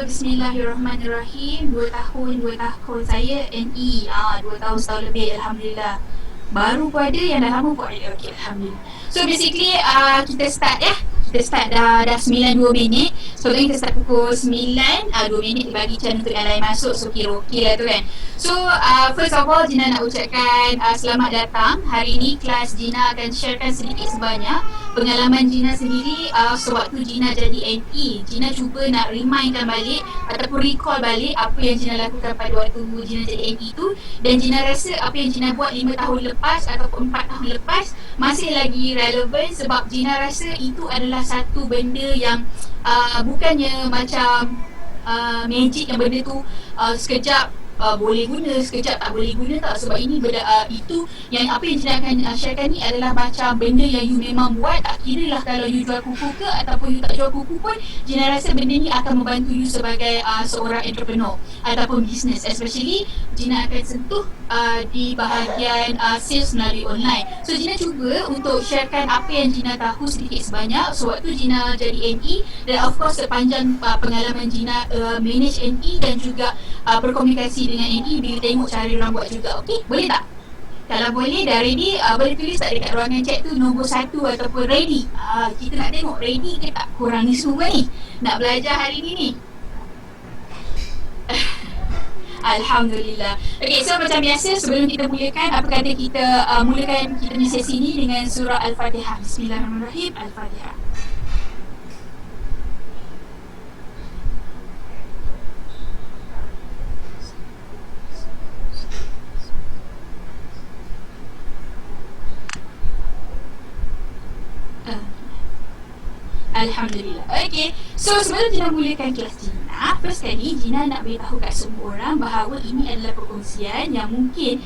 So bismillahirrahmanirrahim. 2 tahun saya NE. 2 tahun setahun lebih, Alhamdulillah. Baru pun ada, yang dah lama pun ada. Okay, Alhamdulillah. So basically kita start ya. Kita start dah 9.2 minit. So kita start pukul 9, 2 minit dibagi macam untuk yang lain masuk. So kira okey lah tu kan. So first of all, Gina nak ucapkan selamat datang. Hari ini kelas Gina akan sharekan sedikit sebanyak pengalaman Gina sendiri sewaktu Gina jadi NE. Gina cuba nak remindkan balik ataupun recall balik apa yang Gina lakukan pada waktu Gina jadi NE tu. Dan Gina rasa apa yang Gina buat 5 tahun lepas ataupun 4 tahun lepas masih lagi relevan, sebab Gina rasa itu adalah satu benda yang bukannya macam magic, yang benda tu sekejap boleh guna, sekejap tak boleh guna tak. Sebab ini itu yang apa yang Gina akan sharekan ni adalah macam benda yang you memang buat. Tak kira lah kalau you jual kuku ke ataupun you tak jual kuku pun, Gina rasa benda ni akan membantu you sebagai seorang entrepreneur ataupun business. Especially Gina akan sentuh di bahagian sales melalui online. So Gina cuba untuk sharekan apa yang Gina tahu sedikit sebanyak sewaktu Gina jadi NE, dan of course sepanjang pengalaman Gina manage NE dan juga berkomunikasi dengan NE bila tengok cara orang buat juga. Okey, boleh tak? Kalau boleh dah ready, boleh tulis tak dekat ruangan chat tu nombor 1 ataupun ready. Kita nak tengok ready ke tak korang ni semua ni nak belajar hari ni ni. Alhamdulillah. Okay, so macam biasa sebelum kita mulakan, apa kata kita mulakan kita punya sesi ni dengan surah Al-Fatihah. Bismillahirrahmanirrahim. Al-Fatihah. Alhamdulillah. Okay, so sebelum Gina mulakan kelas Gina, first kali Gina nak beritahu kat semua orang bahawa ini adalah perkongsian yang mungkin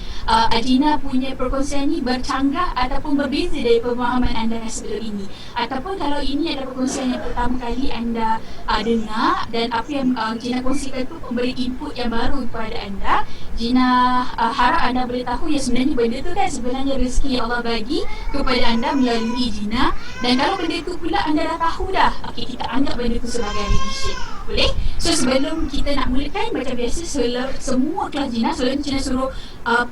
Gina punya perkongsian ni bercanggah ataupun berbeza dari pemahaman anda yang sebelum ini. Ataupun kalau ini adalah perkongsian yang pertama kali anda dengar, dan apa yang Gina kongsikan tu memberi input yang baru kepada anda, Gina harap anda boleh tahu yang sebenarnya benda tu kan sebenarnya rezeki yang Allah bagi kepada anda melalui Gina. Dan kalau benda tu pula anda dah tahu dah, okay, kita anggap benda tu sebagai revision. Boleh? So sebelum kita nak mulakan, macam biasa semua kelas Gina, sebelum Gina suruh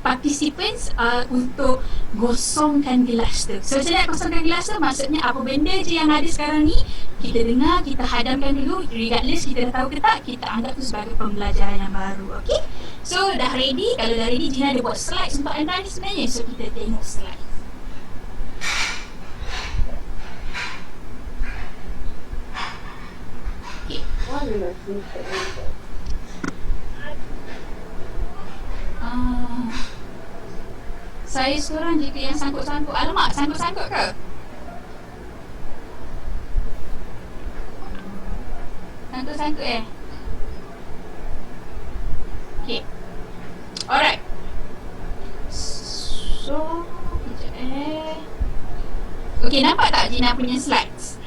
participants untuk gosongkan gelas tu. So macam nak kosongkan gelas tu, maksudnya apa benda je yang ada sekarang ni kita dengar, kita hadamkan dulu, regardless kita dah tahu ke tak, kita anggap tu sebagai pembelajaran yang baru. Okay? So dah ready? Kalau dah ready, Gina ada buat slides untuk anda ni sebenarnya. So kita tengok slide. Saya seorang jika yang sangkut-sangkut. Alamak, sangkut-sangkut ke? Sangkut-sangkut Okay, alright. So kejap Okay, nampak tak Gina punya slides?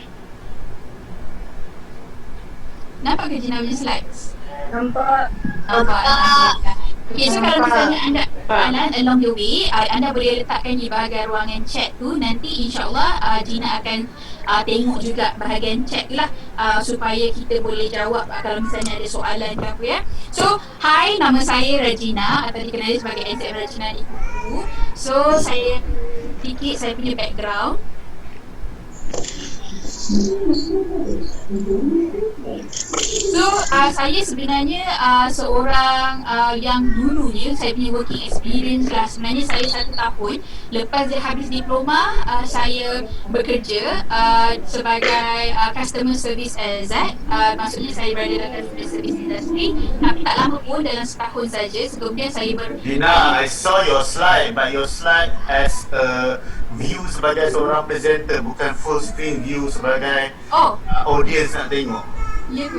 Nampak ke Gina punya slides? Nampak. Okay, so kalau misalnya anda along the way, anda boleh letakkan di bahagian ruangan chat tu. Nanti insyaAllah Gina akan tengok juga bahagian chat tu lah, supaya kita boleh jawab kalau misalnya ada soalan ke apa ya. So, hi, nama saya Regina atau dikenali sebagai SM Regina di Kuku. So, saya sedikit saya punya background. So saya sebenarnya seorang yang dulunya saya punya working experience lah. Sebenarnya saya 1 tahun lepas dia habis diploma, saya bekerja sebagai customer service exec. Maksudnya saya berada dalam customer service industry. Tapi tak lama pun, dalam setahun saja. Kemudian saya Gina, I saw your slide, but your slide as a view sebagai seorang presenter, bukan full screen view sebagai audience nak tengok. Ya ke?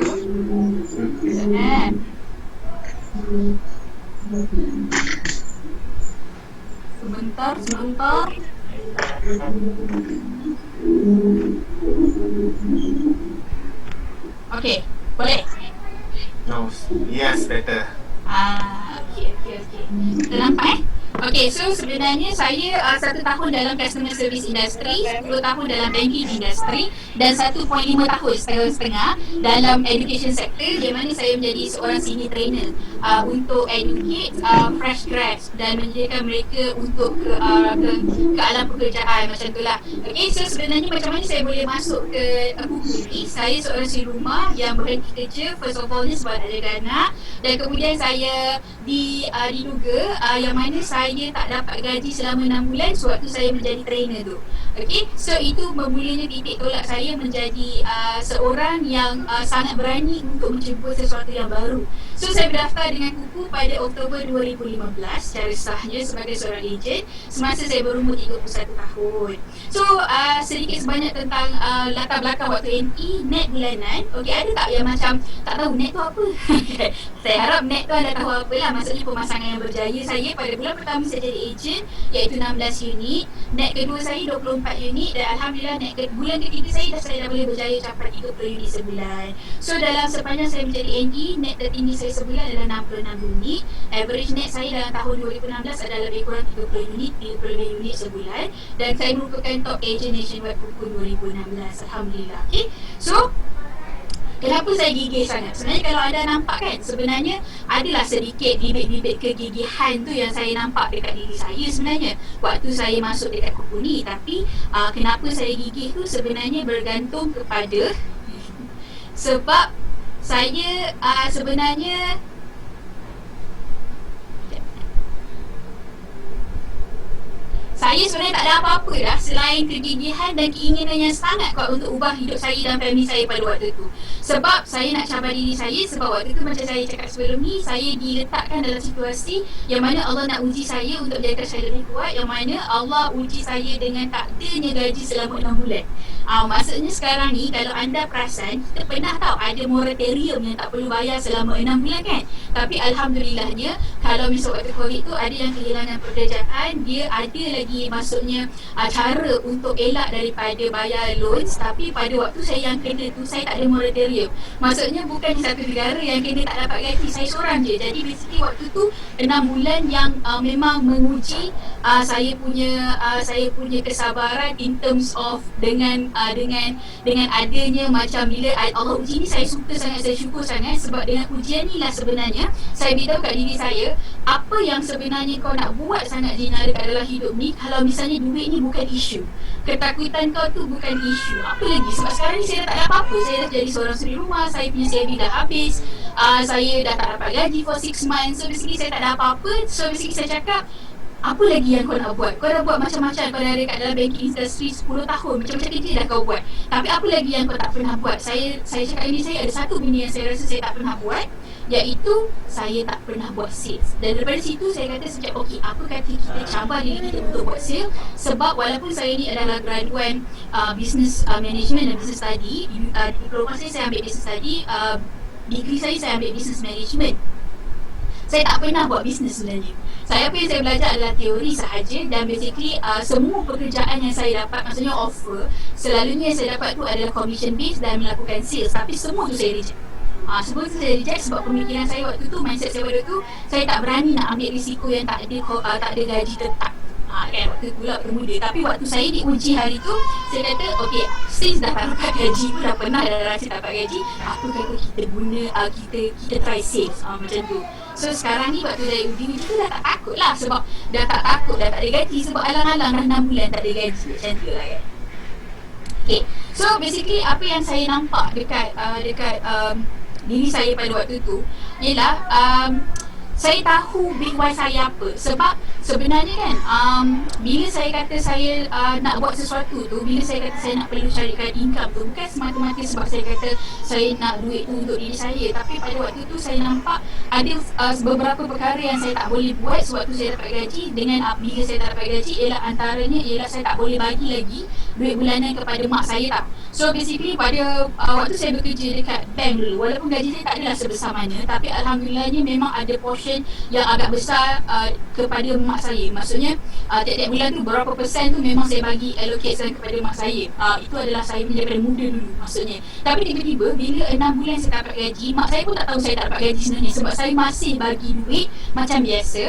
Sebentar. Okay, boleh? No, yes, better. Okay. Kita nampak Okay, so sebenarnya saya 1 tahun dalam customer service industry, 10 tahun dalam banking industry dan 1.5 tahun setengah dalam education sector, di mana saya menjadi seorang senior trainer untuk educate fresh grads dan menjadikan mereka untuk ke alam pekerjaan macam tu lah. Okay, so sebenarnya macam mana saya boleh masuk ke Kuku ni? Saya seorang si rumah yang berhenti kerja, first of all ni sebab ada anak, dan kemudian saya diduga yang mana saya tak dapat gaji selama 6 bulan sewaktu saya menjadi trainer tu. Okay, so itu bermulanya titik tolak saya menjadi seorang yang sangat berani untuk mencuba sesuatu yang baru. So saya berdaftar dengan Kuku pada Oktober 2015 secara sahnya sebagai seorang ejen semasa saya berumur 31 tahun. So sedikit sebanyak tentang latar belakang waktu NE, net bulanan. Okay, ada tak yang macam tak tahu net tu apa? Saya harap net tu anda tahu apa lah. Maksudnya pemasangan yang berjaya saya pada bulan pertama saya jadi ejen iaitu 16 unit, net kedua saya 24 unit dan Alhamdulillah net bulan ketiga saya dah boleh berjaya capai 30 unit sebulan. So dalam sepanjang saya menjadi NE, net tertinggi saya sebulan adalah 66 unit. Average net saya dalam tahun 2016 adalah lebih kurang 30 unit, 30 unit sebulan, dan saya merupakan top agent nationwide Kuku 2016. Alhamdulillah. Okay, so kenapa saya gigih sangat? Sebenarnya kalau anda nampak kan, sebenarnya adalah sedikit bibit-bibit kegigihan tu yang saya nampak dekat diri saya sebenarnya waktu saya masuk dekat Kuku ni. Tapi kenapa saya gigih tu sebenarnya bergantung kepada sebab saya sebenarnya sebenarnya tak ada apa-apa dah selain kegigihan dan keinginan yang sangat kuat untuk ubah hidup saya dan family saya pada waktu tu. Sebab saya nak cabar diri saya, sebab waktu tu macam saya cakap sebelum ni, saya diletakkan dalam situasi yang mana Allah nak uji saya untuk menjadikan saya lebih kuat, yang mana Allah uji saya dengan takdirnya gaji selama 6 bulan. Maksudnya sekarang ni kalau anda perasan, kita pernah tahu ada moratorium yang tak perlu bayar selama 6 bulan kan. Tapi Alhamdulillahnya kalau misal waktu COVID tu ada yang kehilangan pekerjaan, dia ada lagi maksudnya cara untuk elak daripada bayar loans. Tapi pada waktu saya yang kena tu, saya tak ada moratorium. Maksudnya bukan satu negara yang kena tak dapat gaji, saya seorang je. Jadi basically waktu tu 6 bulan yang memang menguji saya punya kesabaran in terms of dengan adanya macam bila Allah uji ni, saya suka sangat, saya syukur sangat sebab dengan ujian ni lah sebenarnya saya beritahu kat diri saya apa yang sebenarnya kau nak buat sangat Gina dekat dalam hidup ni. Kalau misalnya duit ni bukan isu, ketakutan kau tu bukan isu, apa lagi? Sebab sekarang ni saya dah tak ada apa-apa, saya dah jadi seorang suri rumah, saya punya saving dah habis, saya dah tak dapat gaji for 6 months. So basically saya tak ada apa-apa. So basically saya cakap, apa lagi yang kau nak buat? Kau dah buat macam-macam, kau dah dekat dalam banking industry 10 tahun, macam-macam kerja dah kau buat. Tapi apa lagi yang kau tak pernah buat? Saya cakap ini, saya ada satu benda yang saya rasa saya tak pernah buat, iaitu saya tak pernah buat sales. Dan daripada situ saya kata sejak okey, apa kata kita cabar diri kita untuk buat sales. Sebab walaupun saya ni adalah graduan business management dan business study, diploma saya ambil business study, degree saya ambil business management, saya tak pernah buat bisnes sebenarnya. Apa yang saya belajar adalah teori sahaja, dan basically semua pekerjaan yang saya dapat, maksudnya offer, selalunya yang saya dapat tu adalah commission based dan melakukan sales. Tapi semua tu saya reject. Semua tu saya reject sebab pemikiran saya waktu tu, mindset saya waktu tu, saya tak berani nak ambil risiko yang tak ada gaji tetap. Kan waktu tu pula bermuda. Tapi waktu saya diuji hari tu, saya kata okay, since dah tak dapat gaji tu, dah pernah dah rasa tak dapat gaji, apa kata kita guna kita try sales macam tu. So sekarang ni waktu saya uji ni tu dah tak takut lah, sebab dah tak takut, dah tak ada gaji, sebab alang-alang dah 6 bulan tak ada gaji macam tu lah kan. Okay, so basically apa yang saya nampak dekat diri saya pada waktu tu ialah saya tahu big why saya apa. Sebab sebenarnya kan bila saya kata saya nak buat sesuatu tu, bila saya kata saya nak perlu carikan income tu, bukan semata-mata sebab saya kata saya nak duit tu untuk diri saya. Tapi pada waktu tu saya nampak ada beberapa perkara yang saya tak boleh buat sewaktu saya dapat gaji. Dengan bila saya tak dapat gaji ialah antaranya ialah saya tak boleh bagi lagi duit bulanan kepada mak saya tak. So basically pada waktu saya bekerja dekat bank dulu, walaupun gaji saya tak adalah sebesar mana, tapi alhamdulillahnya memang ada portion yang agak besar kepada mak saya. Maksudnya tiap-tiap bulan tu berapa persen tu memang saya bagi allocate kepada mak saya. Itu adalah saya punya daripada muda dulu maksudnya. Tapi tiba-tiba bila 6 bulan saya dapat gaji, mak saya pun tak tahu saya tak dapat gaji sebenarnya, sebab saya masih bagi duit macam biasa.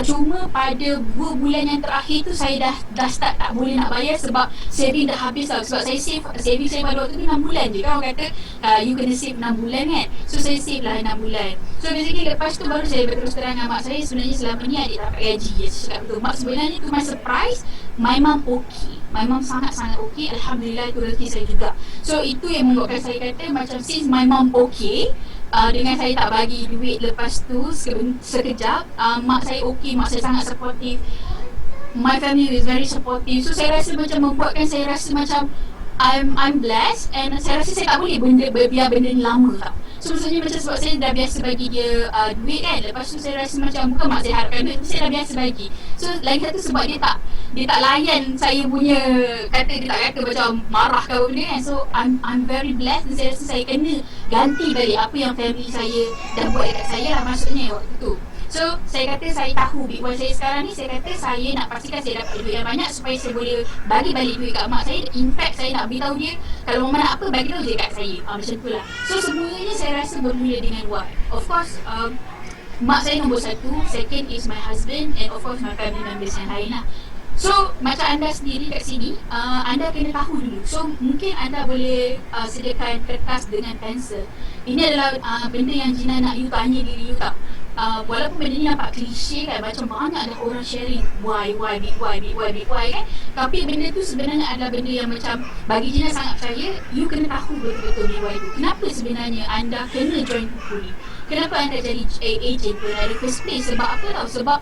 Cuma pada 2 bulan yang terakhir tu saya dah start tak boleh nak bayar sebab saving dah habis tau. Sebab saya saving saya pada waktu tu 6 bulan je kan, orang kata you kena save 6 bulan kan. So saya save lah 6 bulan. So basically lepas tu baru saya berterus terang dengan mak saya, sebenarnya selama ni adik dapat gaji. Saya cakap betul, mak sebenarnya tu my surprise. My mom okay, my mom sangat-sangat okay, alhamdulillah, itu rezeki saya juga. So itu yang membuatkan saya kata macam since my mom okay, dengan saya tak bagi duit lepas tu sekejap, mak saya okay, mak saya sangat supportive, my family is very supportive. So saya rasa macam membuatkan saya rasa macam I'm blessed, and saya rasa saya tak boleh biar benda ni lama tau. So maksudnya macam sebab saya dah biasa bagi dia duit kan, lepas tu saya rasa macam bukan mak saya harapkan duit, saya dah biasa bagi. So lagi satu sebab dia tak layan saya punya kata, dia tak kata macam marah ke apa benda kan. So I'm very blessed, dan saya rasa saya kena ganti balik apa yang family saya dah buat dekat saya lah maksudnya waktu tu. So saya kata saya tahu big boy saya sekarang ni, saya kata saya nak pastikan saya dapat duit yang banyak supaya saya boleh bagi balik duit kat mak saya. In fact saya nak beritahu dia kalau mama nak apa bagi tahu je kat saya, macam tu lah. So semuanya saya rasa bermula dengan why. Of course mak saya nombor 1, second is my husband, and of course my family members yang lain lah. So macam anda sendiri kat sini, anda kena tahu dulu. So mungkin anda boleh sediakan kertas dengan pensel. Ini adalah benda yang Gina nak you tanya diri you tak. Walaupun benda ni nampak klise kan, macam banyak dah orang sharing why kan, tapi benda tu sebenarnya adalah benda yang macam bagi Gina sangat percaya, you kena tahu betul-betul why tu. Kenapa sebenarnya anda kena join kuku ni, kenapa anda jadi agent pun ada first place. Sebab apa tau, sebab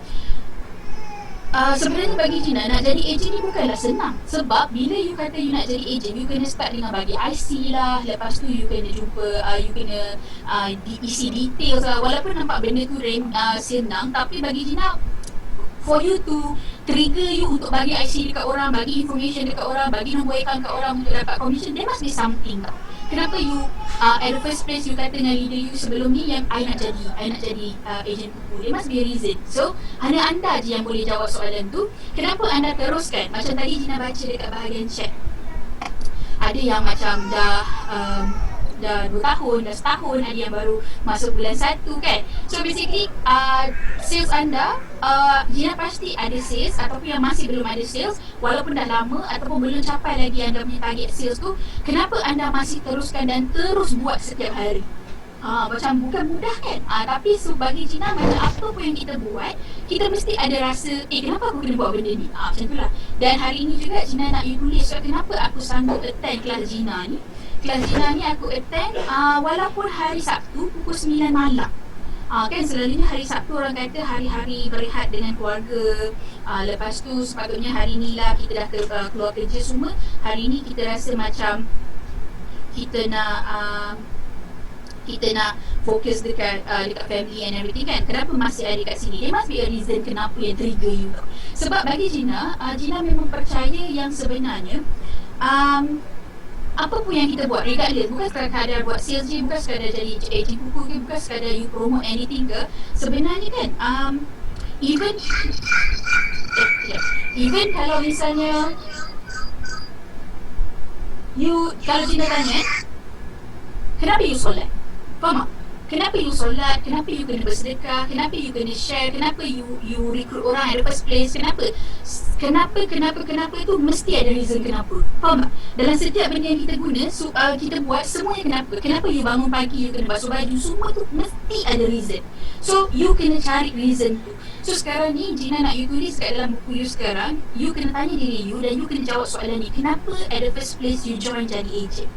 sebenarnya bagi Gina nak jadi agent ni bukanlah senang. Sebab bila you kata you nak jadi agent, you kena start dengan bagi IC lah, lepas tu you kena jumpa, you kena isi details lah. Walaupun nampak benda tu senang, tapi bagi Gina, for you to trigger you untuk bagi IC dekat orang, bagi information dekat orang, bagi nombor account dekat orang untuk dapat commission, there must be something tau. Kenapa you at the first place you kata dengan leader you sebelum ni yang I nak jadi agent kuku, there must be a reason. So hanya anda je yang boleh jawab soalan tu. Kenapa anda teruskan? Macam tadi Gina baca dekat bahagian chat, ada yang macam dah 2 tahun, dah setahun, ada yang baru masuk bulan 1 kan. So basically sales anda, Gina pasti ada sales, ataupun yang masih belum ada sales, walaupun dah lama ataupun belum capai lagi anda punya target sales tu, kenapa anda masih teruskan dan terus buat setiap hari? Macam bukan mudah kan, tapi bagi Gina macam apa pun yang kita buat, kita mesti ada rasa kenapa aku kena buat benda ni, macam tu lah. Dan hari ni juga Gina nak you tulis kenapa aku sanggup attend kelas Gina ni. Kelas Gina ni aku attend walaupun hari Sabtu pukul 9 malam. Kan selalunya hari Sabtu orang kata hari-hari berehat dengan keluarga. Lepas tu sepatutnya hari ni lah kita dah keluar kerja semua. Hari ni kita rasa macam kita nak fokus dekat family and everything kan. Kenapa masih ada kat sini? There must be a reason kenapa yang trigger you. Sebab bagi Gina, Gina memang percaya yang sebenarnya apa pun yang kita buat, regardless, bukan sekadar buat sales je, bukan sekadar jadi agent kuku ke, bukan sekadar you promote anything ke, sebenarnya kan even kalau misalnya kalau Gina tanya kenapa you solat, faham tak? Kenapa you solat, kenapa you kena bersedekah, kenapa you kena share, kenapa you recruit orang at the first place, kenapa itu mesti ada reason kenapa, faham tak? Dalam setiap benda yang kita guna, kita buat semuanya kenapa you bangun pagi, you kena basuh baju, semua tu mesti ada reason. So you kena cari reason tu. So sekarang ni Gina nak you tulis kat dalam buku you sekarang, you kena tanya diri you dan you kena jawab soalan ni, kenapa at the first place you join jadi agent.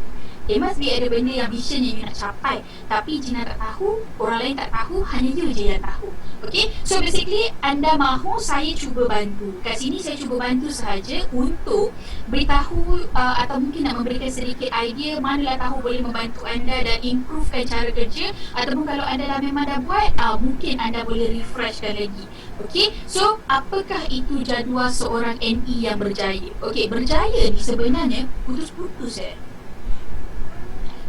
There must be ada benda yang vision yang you nak capai, tapi Gina tak tahu, orang lain tak tahu, hanya you je yang tahu. Okay, so basically anda mahu saya cuba bantu. Kat sini saya cuba bantu sahaja untuk beritahu atau mungkin nak memberikan sedikit idea manalah tahu boleh membantu anda dan improvekan cara kerja, ataupun kalau anda dah memang dah buat, mungkin anda boleh refreshkan lagi. Okay, so apakah itu jadual seorang NE yang berjaya? Okay, berjaya ni sebenarnya putus-putus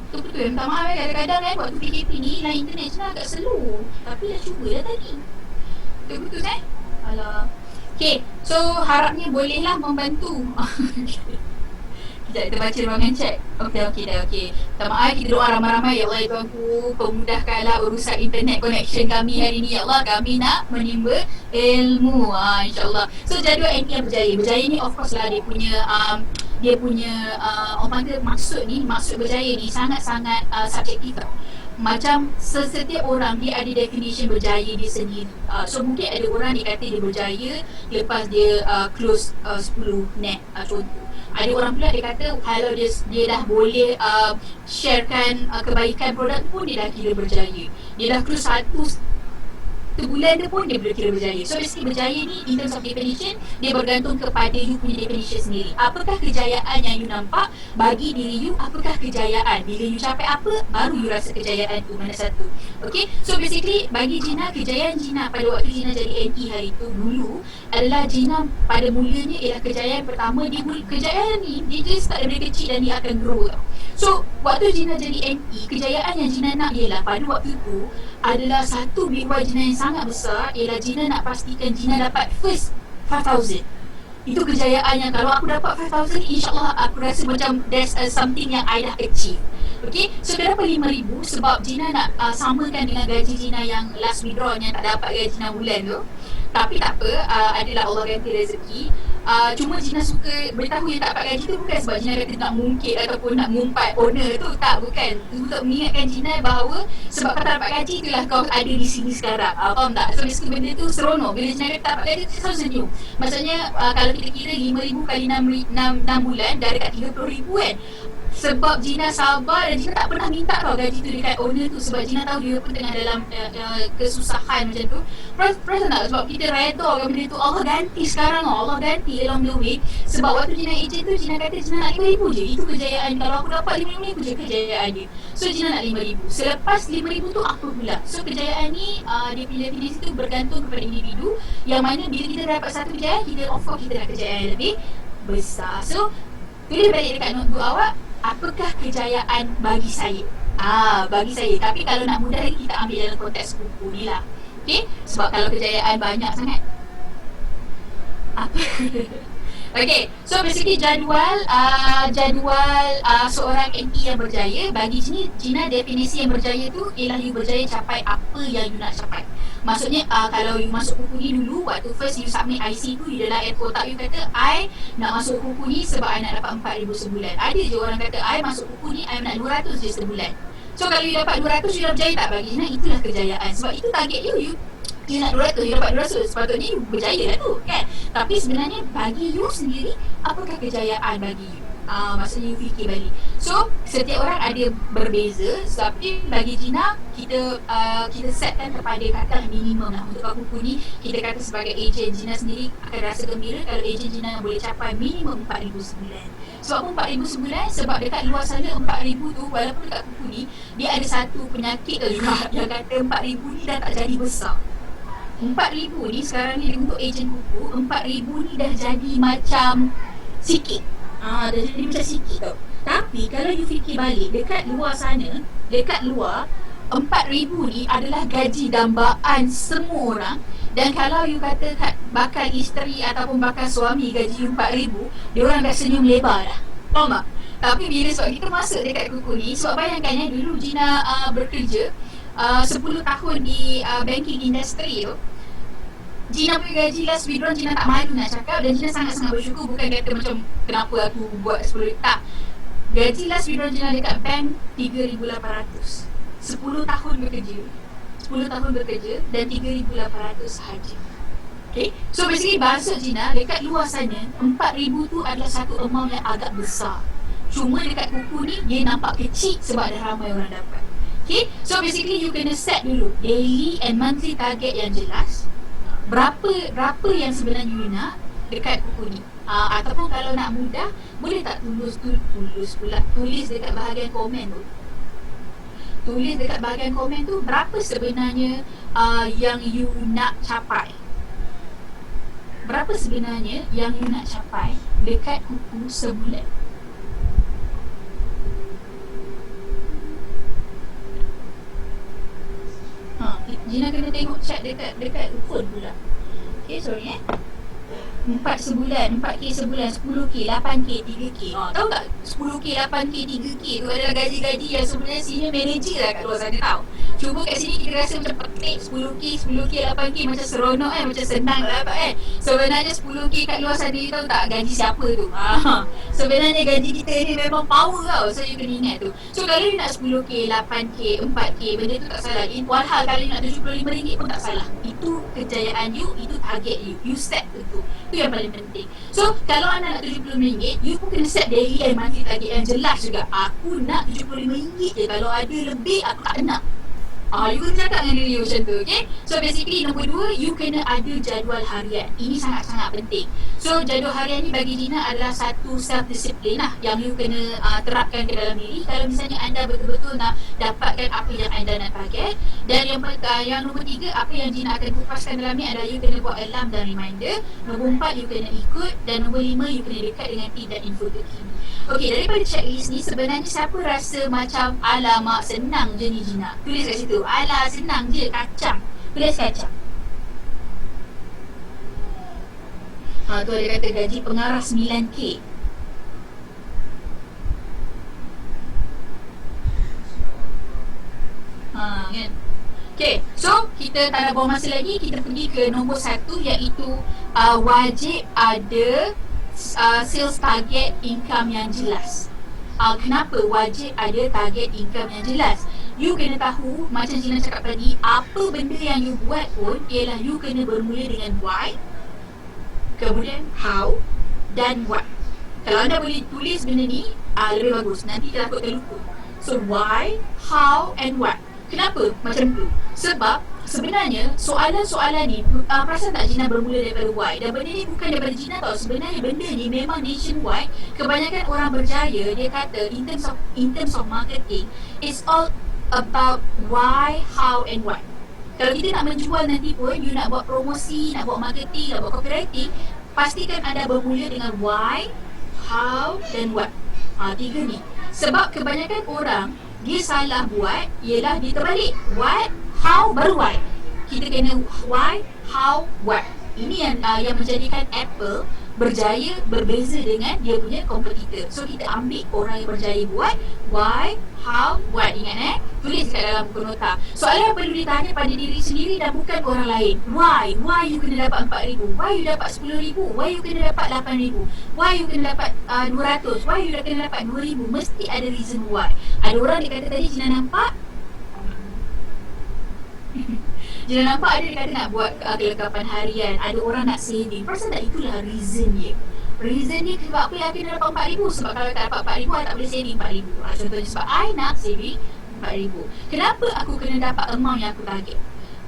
Betul-betul, minta maaf kadang-kadang waktu PKP ni line internet je agak slow, tapi dah cuba dah tadi. Betul-betul Alah. Okay, so harapnya bolehlah membantu. Sekejap kita baca ruangan chat. Okey dah okey. Minta maaf, kita doa ramai-ramai ya Allah, Tuanku pemudahkanlah urusan internet connection kami hari ni ya Allah, kami nak menimba ilmu insya-Allah. So jadual NE yang berjaya ni of course lah dia punya orang panggil maksud berjaya ni sangat-sangat subjektif tau. Macam setiap orang dia ada definition berjaya dia sendiri. So mungkin ada orang dia kata dia berjaya lepas dia close 10 net contoh. Ada orang pula dia kata kalau dia dah boleh sharekan kebaikan produk pun dia dah kira berjaya. Dia dah close satu bulan dia pun dia boleh kira berjaya. So basically berjaya ni in terms of definition dia bergantung kepada you punya definition sendiri. Apakah kejayaan yang you nampak bagi diri you? Apakah kejayaan? Bila you capai apa, baru you rasa kejayaan tu mana satu. Okay, so basically bagi Gina, kejayaan Gina pada waktu Gina jadi NE hari tu dulu adalah Gina pada mulanya ialah kejayaan pertama. Kejayaan ni dia start daripada kecil dan dia akan grow tau. So waktu Gina jadi NE, kejayaan yang Gina nak ialah pada waktu tu adalah satu midwife Gina yang sangat besar, ialah Gina nak pastikan Gina dapat first 5,000. Itu kejayaan yang kalau aku dapat 5,000, insyaAllah aku rasa macam there's something yang I dah achieve. Okay, so kenapa 5,000? Sebab Gina nak samakan dengan gaji Gina yang last withdraw yang tak dapat gaji 6 bulan tu. Tapi tak apa, adalah Allah ganti rezeki. Cuma Gina suka beritahu yang tak dapat gaji tu bukan sebab Gina kata nak mungkit ataupun nak ngumpat owner tu, tak, bukan. Untuk mengingatkan Gina bahawa sebab kau tak dapat gaji itulah kau ada di sini sekarang. Faham tak? So basically benda tu seronok. Bila Gina kata tak dapat gaji tu selalu senyum. Maksudnya kalau kita kira 5,000 kali 6 bulan dah dekat 30,000 kan. Sebab Gina sabar dan Gina tak pernah minta tau gaji tu dekat owner tu, sebab Gina tahu dia pun tengah dalam kesusahan macam tu. Perasan tak? Sebab kita redha kan benda tu, Allah ganti sekarang Allah ganti along the way. Sebab waktu Gina agent tu Gina kata Gina nak 5,000 je, itu kejayaan. Kalau aku dapat 5,000 je kejayaan dia. So Gina nak 5,000. Selepas 5,000 tu apa pula? So kejayaan ni dia punya definisi tu bergantung kepada individu, yang mana bila kita dapat satu kejayaan, kita of course kita nak kejayaan yang lebih besar. So tulis balik dekat notebook awak, apakah kejayaan bagi saya? Bagi saya. Tapi kalau nak mudah lagi, kita ambil dalam konteks buku ni lah. Okay? Sebab kalau kejayaan banyak sangat, apa? Okay, so basically jadual seorang NE yang berjaya. Bagi Gina definisi yang berjaya tu ialah you berjaya capai apa yang you nak capai. Maksudnya kalau you masuk kuku ni dulu, waktu first you submit IC tu, you dalam kotak you kata I nak masuk kuku ni sebab I nak dapat 4,000 sebulan. Ada je orang kata I masuk kuku ni I nak 200 je sebulan. So kalau you dapat 200, you dah berjaya tak? Bagi Gina itulah kejayaan. Sebab itu target you nak 200, you dapat 200, sepatutnya you berjaya lah tu kan. Tapi sebenarnya bagi you sendiri, apakah kejayaan bagi you? Maksudnya you fikir balik. So setiap orang ada berbeza. Tapi bagi Gina, kita setkan kepada kata minimum lah. Untuk kuku ni kita kata sebagai ejen, Gina sendiri akan rasa gembira kalau ejen Gina boleh capai minimum 4,000 sebulan. Sebab pun 4,000 sebulan, sebab dekat luar sana 4,000 tu, walaupun dekat kuku ni dia ada satu penyakit tu juga yang kata 4,000 ni dah tak jadi besar. 4,000 ni sekarang ni untuk ejen kuku, 4,000 ni dah jadi macam sikit. Dah jadi macam sikit tau. Tapi kalau you fikir balik, dekat luar sana, dekat luar 4,000 ni adalah gaji dambaan semua orang. Dan kalau you kata bakal isteri ataupun bakal suami gaji you 4,000, dia orang dah senyum lebar dah. Faham tak? Tapi bila sebab kita masuk dekat kuku ni, sebab bayangkan dulu Gina bekerja 10 tahun di banking industry tu, Gina punya gaji last withdraw Gina tak malu nak cakap, dan Gina sangat-sangat bersyukur. Bukan kata macam kenapa aku buat 10, tak. Gaji last withdraw Gina dekat bank 3,800. 10 tahun bekerja dan 3,800 sahaja. Okay, so basically bahasa Gina dekat luar sana 4,000 tu adalah satu amount yang agak besar. Cuma dekat kuku ni dia nampak kecil sebab ada ramai orang dapat. Okay, so basically you kena set dulu daily and monthly target yang jelas. Berapa yang sebenarnya you nak dekat kuku ni. Ataupun kalau nak mudah, boleh tak tulis dekat bahagian komen tu. Tulis dekat bahagian komen tu berapa sebenarnya yang you nak capai. Berapa sebenarnya yang you nak capai dekat kuku sebulan. Gina kena tengok chat dekat phone pula. Okay, sorry 4 sebulan, 4K sebulan, 10K, 8K, 3K. Tahu tak 10K, 8K, 3K tu adalah gaji-gaji yang sebenarnya senior manager lah kat luar sana tahu. Cuma kat sini kita rasa macam petik 10K, 8K macam seronok macam senang dapat Sebenarnya 10K kat luar sana you tahu tak gaji siapa tu? Sebenarnya gaji kita ni memang power tau. So you kena ingat tu. So kalau you nak 10K, 8K, 4K, benda tu tak salah. Walhal kalau you nak RM75 pun tak salah. Itu kejayaan you, itu target you. You set tu. Itu yang paling penting. So kalau anda nak RM75, you pun kena set daily and monthly target yang jelas juga. Aku nak RM75 je. Kalau ada lebih aku tak nak. You kena cakap dengan diri you macam tu, okay? So basically nombor 2, you kena ada jadual harian. Ini sangat-sangat penting. So jadual harian ni bagi Gina adalah satu self-discipline lah yang you kena terapkan ke dalam diri. Kalau misalnya anda betul-betul nak dapatkan apa yang anda nak target. Dan yang nombor 3, apa yang Gina akan kupaskan dalam ni adalah you kena buat alarm dan reminder. Nombor 4, you kena ikut. Dan nombor 5, you kena dekat dengan tim dan info terkini. Okay, daripada checklist ni sebenarnya siapa rasa macam alamak senang je ni Gina? Tulis kat situ. Alah senang je, kacang. Tulis kacang. Tu ada kata gaji pengarah 9K. Kan? Okay, so kita tak nak buang masa lagi. Kita pergi ke nombor 1 iaitu wajib ada sales target income yang jelas. Kenapa wajib ada target income yang jelas? You kena tahu, macam Gina cakap tadi, apa benda yang you buat pun ialah you kena bermula dengan why, kemudian how dan what. Kalau anda boleh tulis benda ni, lebih bagus. Nanti takut terlupa. So why, how and what. Kenapa macam tu? Sebab sebenarnya soalan-soalan ni perasan tak Gina bermula daripada why. Dan benda ni bukan daripada Gina tau. Sebenarnya benda ni memang nationwide. Kebanyakan orang berjaya, dia kata in terms of marketing, it's all about why, how and what. Kalau kita nak menjual nanti pun, you nak buat promosi, nak buat marketing, nak buat copywriting, pastikan anda bermula dengan why, how dan what. 3 ni. Sebab kebanyakan orang dia salah buat ialah dia terbalik. What, how, baru why. Kita kena why, how, what. Ini yang menjadikan Apple berjaya berbeza dengan dia punya kompetitor. So kita ambil orang yang berjaya buat why, how, what. Ingat tulis kat dalam buku nota. Soalan yang perlu ditanya pada diri sendiri dan bukan orang lain. Why you kena dapat 4,000? Why you dapat 10,000? Why you kena dapat 8,000? Why you kena dapat 200? Why you kena dapat 2,000? Mesti ada reason why. Ada orang dia kata tadi Gina nampak Gina nampak ada dia kata nak buat kelengkapan harian. Ada orang nak saving. Perasan tak itulah reason dia. Reason dia sebab apa yang kena dapat 4,000? Sebab kalau tak dapat 4,000 I tak boleh saving 4,000. Contohnya sebab I nak saving 4,000. Kenapa aku kena dapat amount yang aku target?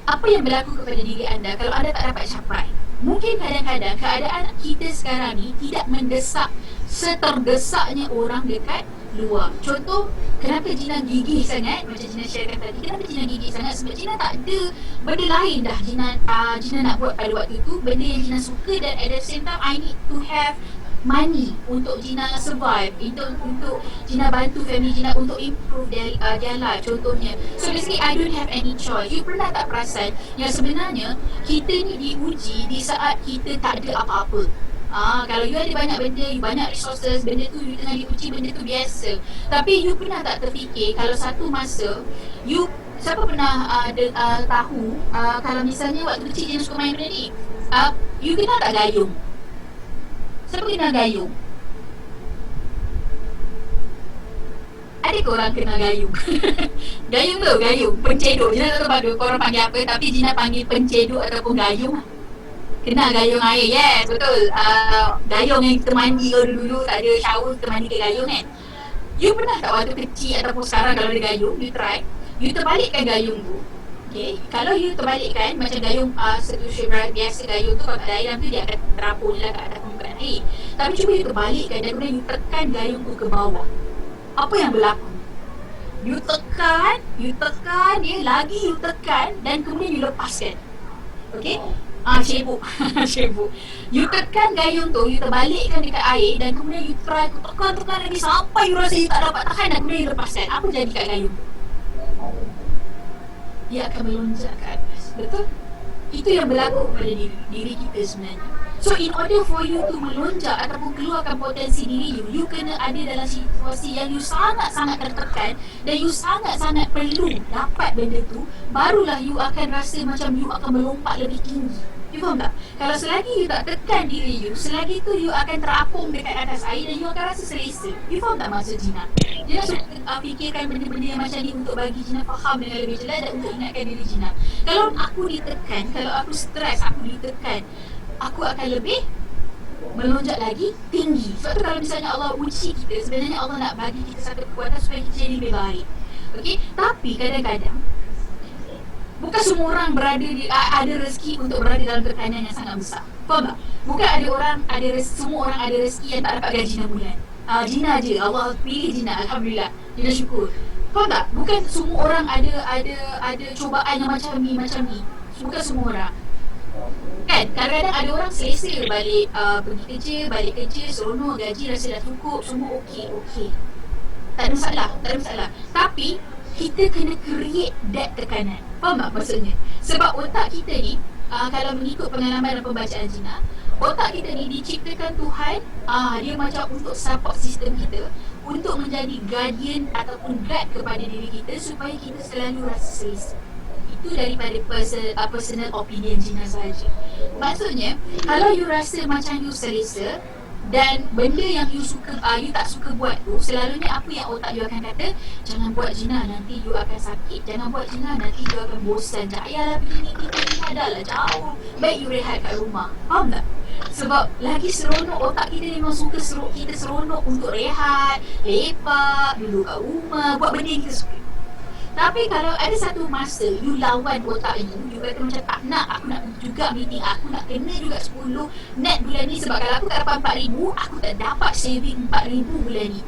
Apa yang berlaku kepada diri anda kalau anda tak dapat capai? Mungkin kadang-kadang keadaan kita sekarang ni tidak mendesak seterdesaknya orang dekat luar. Contoh, kenapa Gina gigih sangat? Macam Gina sharekan tadi, kenapa Gina gigih sangat? Sebab Gina tak ada benda lain dah Gina nak buat pada waktu tu. Benda yang Gina suka dan at the same time I need to have money untuk Gina survive, untuk Gina bantu family Gina untuk improve their life contohnya. So basically I don't have any choice. You pernah tak perasan yang sebenarnya kita ni diuji di saat kita tak ada apa-apa? Kalau you ada banyak benda, you banyak resources, benda tu you tengah diuji, benda tu biasa. Tapi you pernah tak terfikir kalau satu masa you, siapa pernah tahu kalau misalnya waktu kecil Gina suka main benda ni, you kenal tak gayung? Siapa kenal gayung? Ada ke orang kenal gayung? Gayung tu, gayung, pencedok. Gina tak tahu korang panggil apa, tapi Gina panggil pencedok ataupun gayung. Kenal gayung air? Yes, betul. Gayung yang kita mandi dulu tak ada shower, kita mandi ke gayung kan. You pernah tak waktu kecil ataupun sekarang kalau ada gayung, you try, you terbalikkan gayung tu. Okay, kalau you terbalikkan macam gayung biasa gayung tu, kalau tak ada air dalam tu dia akan terapung lah kat atas permukaan air. Tapi cuba you terbalikkan dan kemudian you tekan gayung tu ke bawah. Apa yang berlaku? You tekan dia, lagi you tekan dan kemudian you lepaskan. Okay? Cebuk. Cebuk. You tekan gayung tu, you terbalikkan dekat air dan kemudian you try tekan lagi sampai you rasa you tak dapat tahan dan kemudian you lepaskan. Apa jadi kat gayung tu? Dia akan melonjak ke atas. Betul? Itu yang berlaku pada diri kita sebenarnya. So in order for you to melonjak ataupun keluarkan potensi diri you kena ada dalam situasi yang you sangat-sangat tertekan dan you sangat-sangat perlu dapat benda tu, barulah you akan rasa macam you akan melompat lebih tinggi. You faham tak? Kalau selagi you tak tekan diri you, selagi tu you akan terapung dekat atas air dan you akan rasa selesa. You faham tak maksud Gina? Gina suka fikirkan benda-benda yang macam ni untuk bagi Gina faham dengan lebih jelas dan untuk ingatkan diri Gina. Kalau aku ditekan, kalau aku stres, aku ditekan, aku akan lebih melonjak lagi tinggi. Sebab tu kalau misalnya Allah uji kita, sebenarnya Allah nak bagi kita satu kekuatan supaya kita jadi lebih baik. Okay? Tapi kadang-kadang bukan semua orang ada rezeki untuk berada dalam tekanan yang sangat besar. Faham tak? Bukan semua orang ada rezeki yang tak dapat gaji 6 bulan. Gina je, Allah pilih Gina, alhamdulillah. Gina syukur. Faham tak? Bukan semua orang ada cubaan yang macam ni. Bukan semua orang. Kan? Kadang-kadang ada orang selesa balik kerja, seronok, gaji rasa dah cukup, semua okey. Tak ada masalah. Tapi kita kena create that tekanan. Faham tak maksudnya? Sebab otak kita ni, kalau mengikut pengalaman dan pembacaan Gina, otak kita ni diciptakan Tuhan, dia macam untuk support sistem kita, untuk menjadi guardian ataupun guard kepada diri kita supaya kita selalu rasa selesa. Itu daripada personal opinion Gina sahaja. Maksudnya, kalau you rasa macam you selesa dan benda yang you tak suka buat tu, selalunya apa yang otak you akan kata, jangan buat Gina, nanti you akan sakit. Jangan buat Gina, nanti you akan bosan. Tak payahlah begini, kita dah lah jauh. Baik you rehat kat rumah. Faham tak? Sebab lagi seronok, otak kita memang suka kita seronok untuk rehat, lepak, duduk kat rumah, buat benda yang kita suka. Tapi kalau ada satu masa you lawan otak you kata macam tak nak, aku nak juga meeting, aku nak kena juga 10 net bulan ni, sebab kalau aku tak dapat 4,000, aku tak dapat saving 4,000 bulan ni.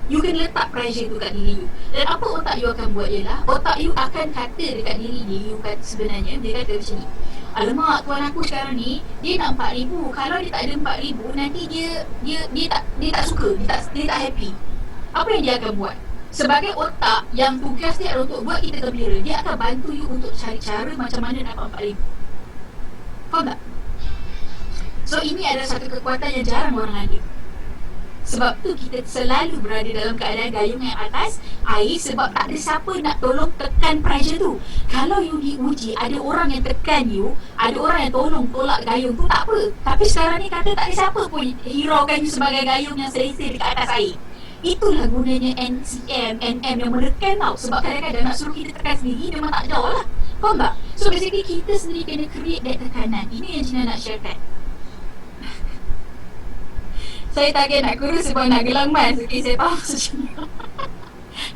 You kena letak pressure tu kat diri you. Dan apa otak you akan buat ialah, otak you akan kata dekat diri you kata sebenarnya, dia kata macam ni, alamak tuan aku sekarang ni dia nak 4,000, kalau dia tak ada 4,000 nanti dia tak suka, dia tak happy. Apa yang dia akan buat? Sebagai otak yang tugas dia adalah untuk buat kita gembira, dia akan bantu you untuk cari cara macam mana dapat 4,000. Faham tak? So ini adalah satu kekuatan yang jarang orang ada. Sebab tu kita selalu berada dalam keadaan gayung yang atas air, sebab tak ada siapa nak tolong tekan pressure tu. Kalau you diuji, ada orang yang tekan you, ada orang yang tolong tolak gayung tu, tak apa. Tapi sekarang ni kata tak ada siapa pun hiraukan you sebagai gayung yang selesa dekat atas air. Itulah gunanya NCM, NM yang menekan tau. Sebab kadang-kadang nak suruh kita tekan sendiri memang tak jauh lah. Faham tak? So basically kita sendiri kena create that tekanan. Ini yang Gina nak sharekan. Saya takkan nak kurus sebab nak gelang mas. Okay, saya faham sebenarnya.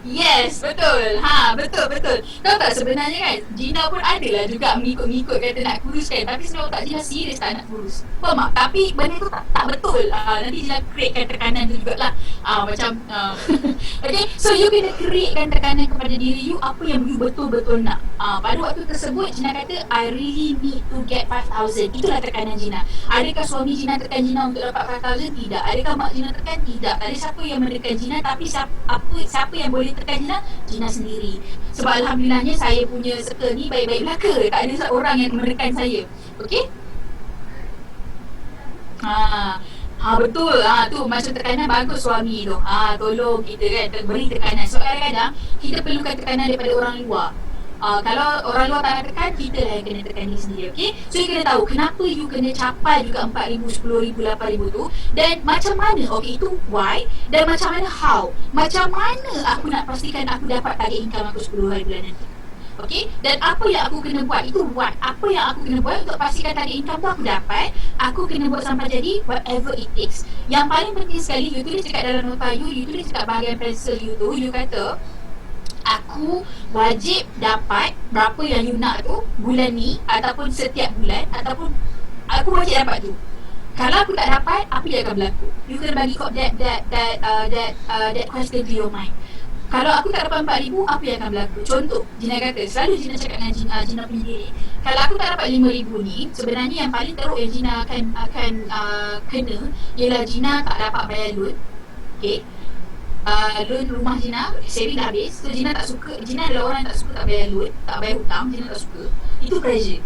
Yes, betul. Betul. Tahu tak sebenarnya kan, Gina pun adalah juga mengikut-ngikut kata nak kuruskan. Tapi sebenarnya otak Gina serius tak nak kurus. Faham tak? Tapi benda tu tak betul. Nanti Gina createkan tekanan tu jugalah. Okay, so you kena createkan tekanan kepada diri you apa yang you betul-betul nak. Pada waktu tersebut Gina kata, I really need to get 5,000. Itulah tekanan Gina. Adakah suami Gina tekan Gina untuk dapat 5,000? Tidak. Adakah mak Gina tekan? Tidak. Tak ada siapa yang menekan Gina. Tapi siapa yang boleh tekan Gina sendiri. Sebab alhamdulillahnya saya punya circle ni baik-baik belaka. Tak ada seorang yang menekan saya. Okay? Betul. Tu macam tekanan bagus suami tu. Tolong kita kan beri tekanan. So kadang-kadang kita perlukan tekanan daripada orang luar. Kalau orang luar tak nak tekan, kita lah yang kena tekan diri sendiri. Okay? So you kena tahu kenapa you kena capai juga 4,000, 10,000, 8,000 tu, dan macam mana. Okay, itu why. Dan macam mana how. Macam mana aku nak pastikan aku dapat target income aku 10 hari bulan nanti. Okay, dan apa yang aku kena buat, itu buat apa yang aku kena buat untuk pastikan target income tu aku dapat. Aku kena buat sampai jadi whatever it takes. Yang paling penting sekali, you tulis dekat dalam nota you tulis dekat bahagian pencil you tu, you kata aku wajib dapat berapa yang you nak tu bulan ni, ataupun setiap bulan, ataupun aku wajib dapat tu. Kalau aku tak dapat, apa yang akan berlaku? You kena bagi kod that question to your mind. Kalau aku tak dapat 4,000, apa yang akan berlaku? Contoh, Gina kata, selalu Gina cakap dengan Gina punya diri, kalau aku tak dapat 5,000 ni, sebenarnya yang paling teruk yang Gina akan kena ialah Gina tak dapat bayar loan. Okay, loan rumah Gina, saving dah habis. So Gina adalah orang yang tak suka tak bayar loan, tak bayar hutang. Gina tak suka. Itu pressure.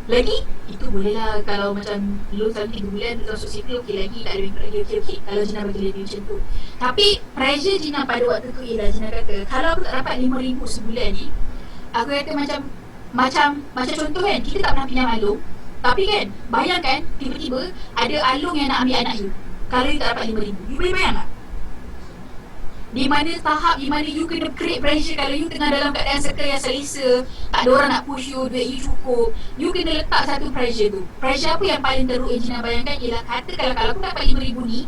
Lagi, itu boleh lah kalau macam loan selalu 3 bulan masuk sipil, okey lagi, tak ada bank lagi, okey. Kalau Gina bagi lebih macam tu. Tapi pressure Gina pada waktu tu ialah Gina kata, kalau aku tak dapat 5,000 sebulan ni, aku kata macam contoh kan, kita tak pernah pinjam alung, tapi kan bayangkan tiba-tiba ada alung yang nak ambil anak you. Kalau you tak dapat 5,000, you boleh bayang tak? Di mana tahap, di mana you kena create pressure. Kalau you tengah dalam keadaan circle yang selesa, tak ada orang nak push you, duit you cukup, you kena letak satu pressure tu. Pressure apa yang paling teruk yang Gina bayangkan ialah, kata kalau aku dapat 5,000 ni,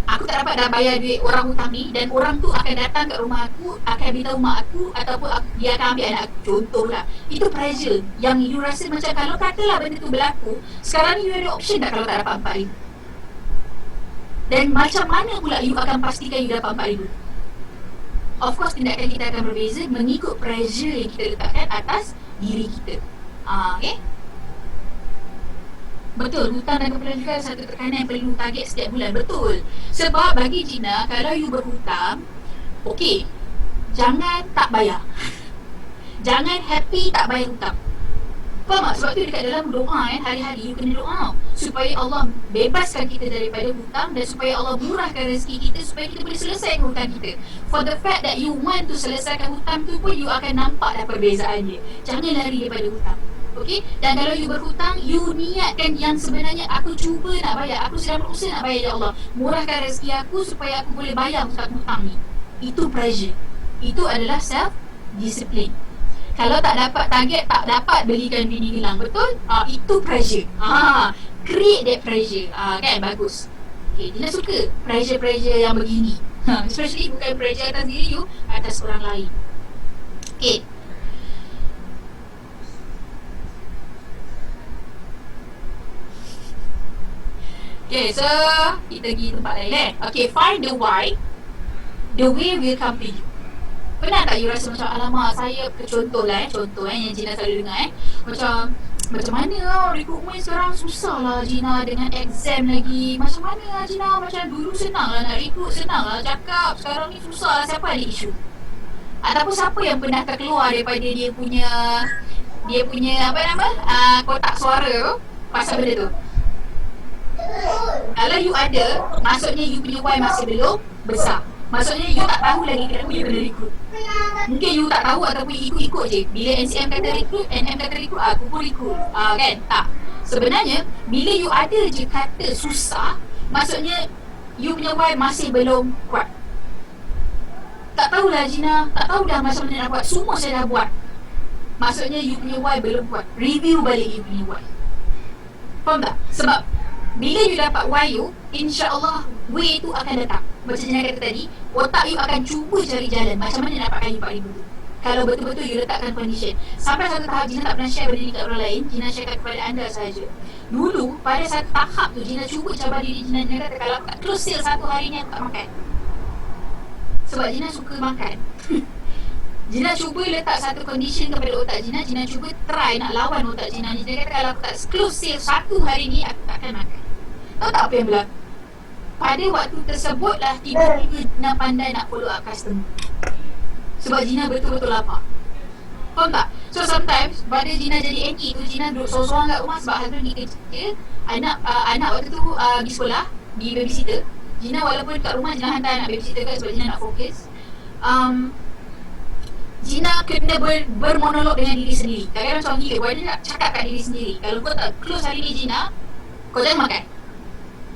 aku tak dapat dah bayar duit orang hutang ni, dan orang tu akan datang kat rumah aku, akan beritahu mak aku, ataupun dia akan ambil anak aku. Contohlah, itu pressure yang you rasa macam, kalau katalah benda tu berlaku, sekarang ni you ada option tak kalau tak dapat 4,000? Dan macam mana pula you akan pastikan you dapat 4,000? Of course, tindakan kita akan berbeza mengikut pressure yang kita letakkan atas diri kita. Okay? Betul, hutang dan keperluan satu tekanan yang perlu target setiap bulan. Betul. Sebab bagi Gina, kalau you berhutang, okay, jangan tak bayar. Jangan happy tak bayar hutang. Faham tak? Sebab tu dekat dalam doa hari-hari you kena doa supaya Allah bebaskan kita daripada hutang, dan supaya Allah murahkan rezeki kita, supaya kita boleh selesaikan hutang kita. For the fact that you want to selesaikan hutang tu pun, you akan nampak dah perbezaan dia. Jangan lari daripada hutang. Okay? Dan kalau you berhutang, you niatkan yang sebenarnya, aku cuba nak bayar, aku sedang berusaha nak bayar, ya Allah, murahkan rezeki aku supaya aku boleh bayar hutang-hutang ni. Itu pressure. Itu adalah self-discipline. Kalau tak dapat target, tak dapat belikan bini gelang, betul? Itu pressure. Create that pressure. Kan? Bagus. Okay, Gina suka pressure-pressure yang begini. Especially bukan pressure atas diri you, atas orang lain. Okay. Okay, so kita pergi tempat lain Okay, find the why. The way will come to you. Pernah tak you rasa macam, alamak, saya contoh yang Gina selalu dengar macam mana recruitment sekarang susah lah Gina, dengan exam lagi. Macam mana Gina, macam dulu senang lah nak recruit, senang lah cakap, sekarang ni susah lah. Siapa ada isu? Ataupun siapa yang pernah terkeluar daripada dia punya kotak suara tu pasal benda tu? Kalau you ada, maksudnya you punya why masih belum besar. Maksudnya you tak tahu lagi kenapa you kena recruit. Mungkin you tak tahu ataupun ikut-ikut je. Bila NCM kata recruit, NM kata recruit, aku pun recruit. Kan? Tak. Sebenarnya, bila you ada je kata susah, maksudnya you punya why masih belum kuat. Tak tahulah Gina, tak tahu dah macam mana nak buat. Semua saya dah buat. Maksudnya you punya why belum kuat. Review balik you punya why. Faham tak? Sebab bila you dapat why you, insya-Allah way tu akan datang. Macam Gina kata tadi, otak you akan cuba cari jalan macam mana dapatkan you 4,000 tu. Kalau betul-betul you letakkan condition. Sampai satu tahap Gina tak pernah share benda ni kat orang lain, Gina sharekan kepada anda sahaja. Dulu pada satu tahap tu Gina cuba cabar diri Gina. Gina kata, kalau aku tak close sale satu hari ni, aku tak makan. Sebab Gina suka makan. Gina cuba letak satu condition kepada otak Gina. Gina cuba try nak lawan otak Gina. Gina kata, kalau aku tak close sale satu hari ni, aku tak akan makan. Tahu tak apa yang berlaku? Pada waktu tersebutlah tiba-tiba Gina pandai nak follow up customer. Sebab Gina betul-betul lapar. Faham tak? So sometimes pada Gina jadi NE tu, Gina duduk sorang-sorang kat rumah sebab husband pergi kerja. Anak waktu tu pergi sekolah, pergi babysitter. Gina walaupun kat rumah Gina hantar anak babysitter kan, sebab Gina nak fokus. Gina kena bermonolog dengan diri sendiri. Kadang-kadang macam gila, buat dia nak cakap kat diri sendiri, kalau kau tak close hari ni Gina, kau jangan makan.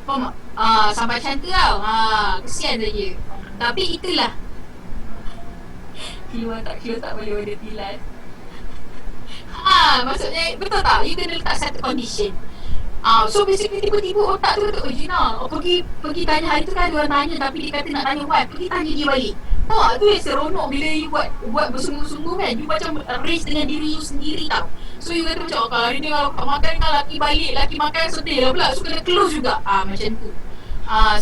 Faham tak? Sampai macam tu tau. Kesian saja. Tapi itulah Keluar tak boleh order tilas. Maksudnya betul tak? You kena letak satu condition. So basically tiba-tiba otak tu kata, oh Gina, pergi tanya hari tu kan ada orang tanya tapi dia kata nak tanya Wan, pergi tanya dia balik. Tahu tu yang seronok bila you buat bersungguh-sungguh kan. You macam race dengan diri you sendiri tau. So you kata macam, kalau hari ni kalau makan kan laki balik, laki makan sedih lah pula. So kena close juga. Macam tu.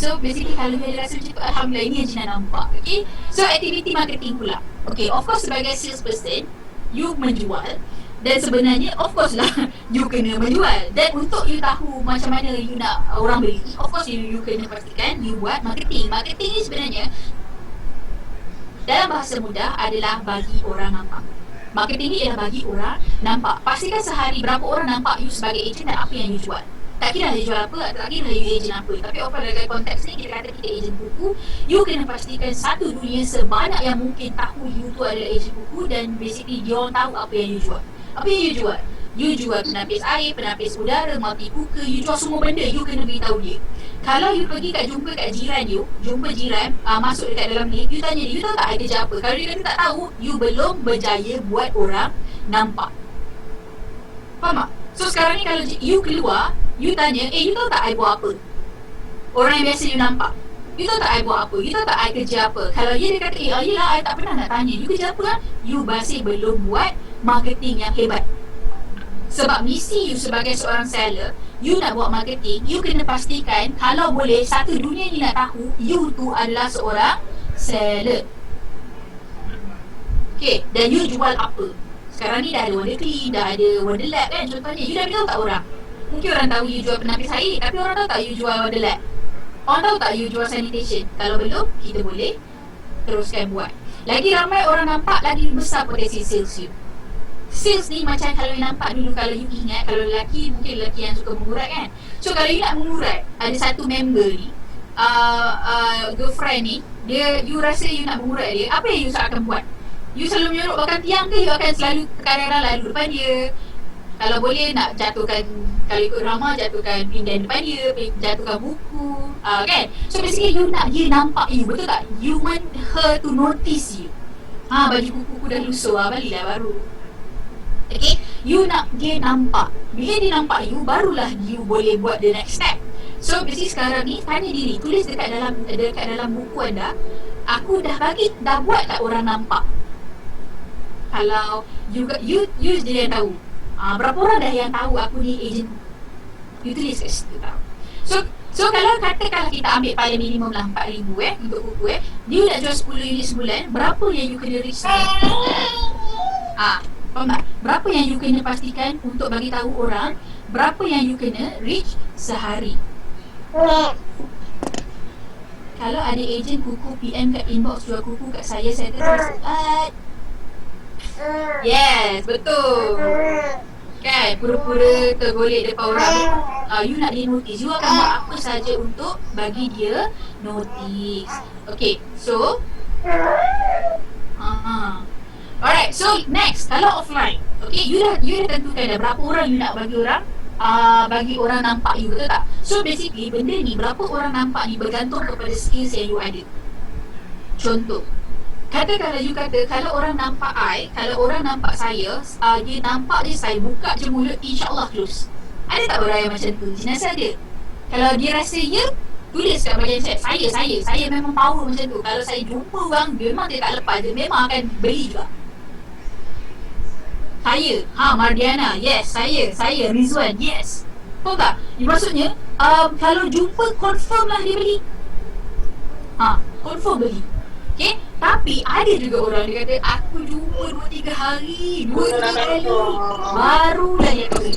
So basically kalau you ada rasa macam tu, Alhamdulillah ini yang Gina nampak. Okay. So activity marketing pula. Okay, of course sebagai salesperson, you menjual. Dan sebenarnya of course lah you kena menjual. Dan untuk you tahu macam mana you nak orang beli, of course you kena pastikan you buat marketing. Marketing ni sebenarnya dalam bahasa mudah adalah bagi orang nampak. Marketing ni ialah bagi orang nampak. Pastikan sehari berapa orang nampak you sebagai ejen dan apa yang you jual. Tak kira you jual apa, tak kira you ejen apa. Tapi apa dalam konteks ni kita kata kita ejen buku, you kena pastikan satu dunia sebanyak yang mungkin tahu you tu adalah ejen buku. Dan basically dia orang tahu apa yang you jual. Apa yang you jual? You jual penapis air, penapis udara, multi cooker, you jual semua benda, you kena beritahu dia. Kalau you pergi jumpa kat jiran you, jumpa jiran, masuk dekat dalam lift, you tanya dia, you tahu tak I kerja apa? Kalau dia kata tak tahu, you belum berjaya buat orang nampak. Faham tak? So sekarang ni kalau you keluar, you tanya, you tahu tak I buat apa? Orang yang biasa you nampak, you tahu tak I buat apa? You tahu tak I kerja apa? Kalau dia kata, yelah I tak pernah nak tanya, you kerja apa kan? You masih belum buat marketing yang hebat. Sebab misi you sebagai seorang seller, you nak buat marketing, you kena pastikan kalau boleh satu dunia ni nak tahu you tu adalah seorang seller. Okay, dan you jual apa? Sekarang ni dah ada Wonder Clean, dah ada Wonder Lab kan contohnya. You dah beritahu tak orang? Mungkin orang tahu you jual penapis air, tapi orang tahu tak you jual Wonder Lab? Orang tahu tak you jual sanitation? Kalau belum, kita boleh teruskan buat. Lagi ramai orang nampak, lagi besar potensi sales you. Sales ni macam kalau you nampak dulu, kalau you ingat, kalau lelaki, mungkin lelaki yang suka mengurat kan. So kalau you nak mengurat, ada satu member ni, girlfriend ni, dia, you rasa you nak mengurat dia, apa yang you akan buat? You selalu menyorok belakang tiang ke you akan selalu kadang-kadang lalu depan dia? Kalau boleh nak jatuhkan, kalau ikut drama, jatuhkan pinggan depan dia, jatuhkan buku, kan? So basically you nak dia nampak you, betul tak? You want her to notice you. Baju kuku dah lusuh, balilah baru. Okay, you nak dia nampak. Bila dia nampak you, barulah you boleh buat the next step. So basically sekarang ni tanya diri, tulis dekat dalam buku anda, aku dah buat tak orang nampak? Kalau you dia yang tahu, berapa orang dah yang tahu aku ni ejen? You tulis kat situ tau. So kalau katakanlah kita ambil paling minimum lah 4,000 untuk buku dia nak jual 10 unit sebulan, berapa yang you kena reach? Faham tak? Berapa yang you kena pastikan untuk bagi tahu orang, berapa yang you kena reach sehari. Kalau ada ejen kuku PM kat inbox jual kuku kat saya terus yes, betul. Kan, pura-pura tergolek depan orang. You nak dia notice, you akan buat apa saja untuk bagi dia notice. Okay, so alright, so next, kalau offline, okay, you dah tentukan dah berapa orang you nak bagi orang nampak you, betul tak? So basically benda ni, berapa orang nampak ni bergantung kepada skills yang you ada. Contoh, katakanlah you kata, kalau orang nampak kalau orang nampak saya, dia nampak je saya buka je mulut, insyaAllah close. Ada tak orang yang macam tu? Jenis ada. Kalau dia rasa ya, tulis kat bahagian chat, saya memang power macam tu. Kalau saya jumpa orang, memang dia tak lepas, dia memang akan beli juga. Saya, Mardiana, yes. Saya, Rizwan, yes. Tahu tak? Maksudnya, kalau jumpa, confirm lah dia beli. Confirm beli. Okay? Tapi ada juga orang dia kata, aku jumpa 2-3 hari, 2-3 kali, barulah dia beli.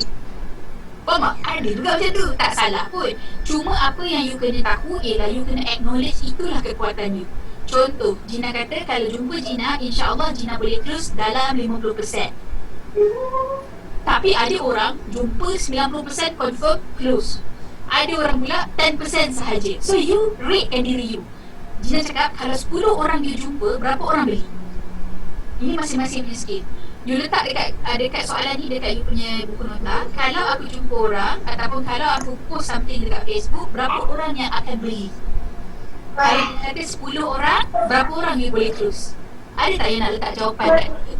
Faham tak? Ada juga macam tu. Tak salah pun. Cuma apa yang you kena tahu ialah you kena acknowledge itulah kekuatan you. Contoh, Gina kata kalau jumpa Gina, insyaAllah Gina boleh close dalam 50%. Tapi ada orang jumpa 90% confirm close. Ada orang pula 10% sahaja. So you ratekan diri you. Gina cakap kalau 10 orang you jumpa, berapa orang beli? Ini masing-masing punya skill. You letak dekat soalan ni dekat you punya buku nota. Kalau aku jumpa orang ataupun kalau aku post something dekat Facebook, berapa orang yang akan beli? Kalau kata 10 orang, berapa orang you boleh close? Ada tak yang nak letak jawapan kat situ?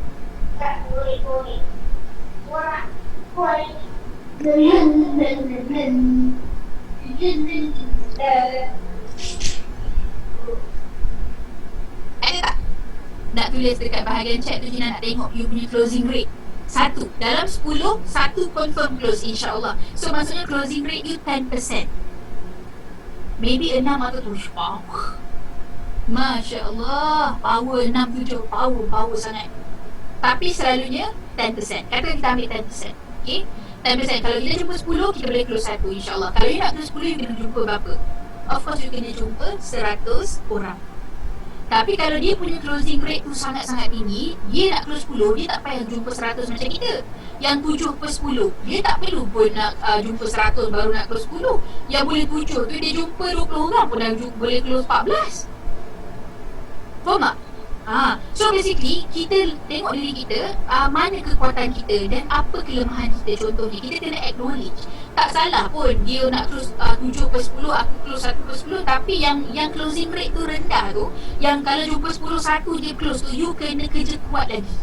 Ada tak? Nak tulis dekat bahagian chat tu, Gina nak tengok you punya closing rate. 1 dalam 10, 1 confirm close, insyaAllah. So maksudnya closing rate you 10%. Maybe 6 atau 7. Power, Masya Allah, power 6, 7, power sangat. Tapi selalunya 10%. Kata kita ambil 10%, okay? 10%. Kalau kita jumpa 10, kita boleh close 1, insyaAllah. Kalau you nak close 10, you kena jumpa berapa? Of course you kena jumpa 100 orang. Tapi kalau dia punya closing rate tu sangat-sangat tinggi, dia nak close 10, dia tak payah jumpa 100 macam kita. Yang 7/10, dia tak perlu pun nak jumpa 100 baru nak close 10. Yang boleh 7 tu, dia jumpa 20 orang pun dah boleh close 14. Faham tak? So basically, kita tengok diri kita, mana kekuatan kita dan apa kelemahan kita. Contohnya, kita kena acknowledge. Tak salah pun dia nak close 7/10, aku close 1/10. Tapi yang closing rate tu rendah tu, yang kalau jumpa 10, 1 je close tu, you kena kerja kuat lagi.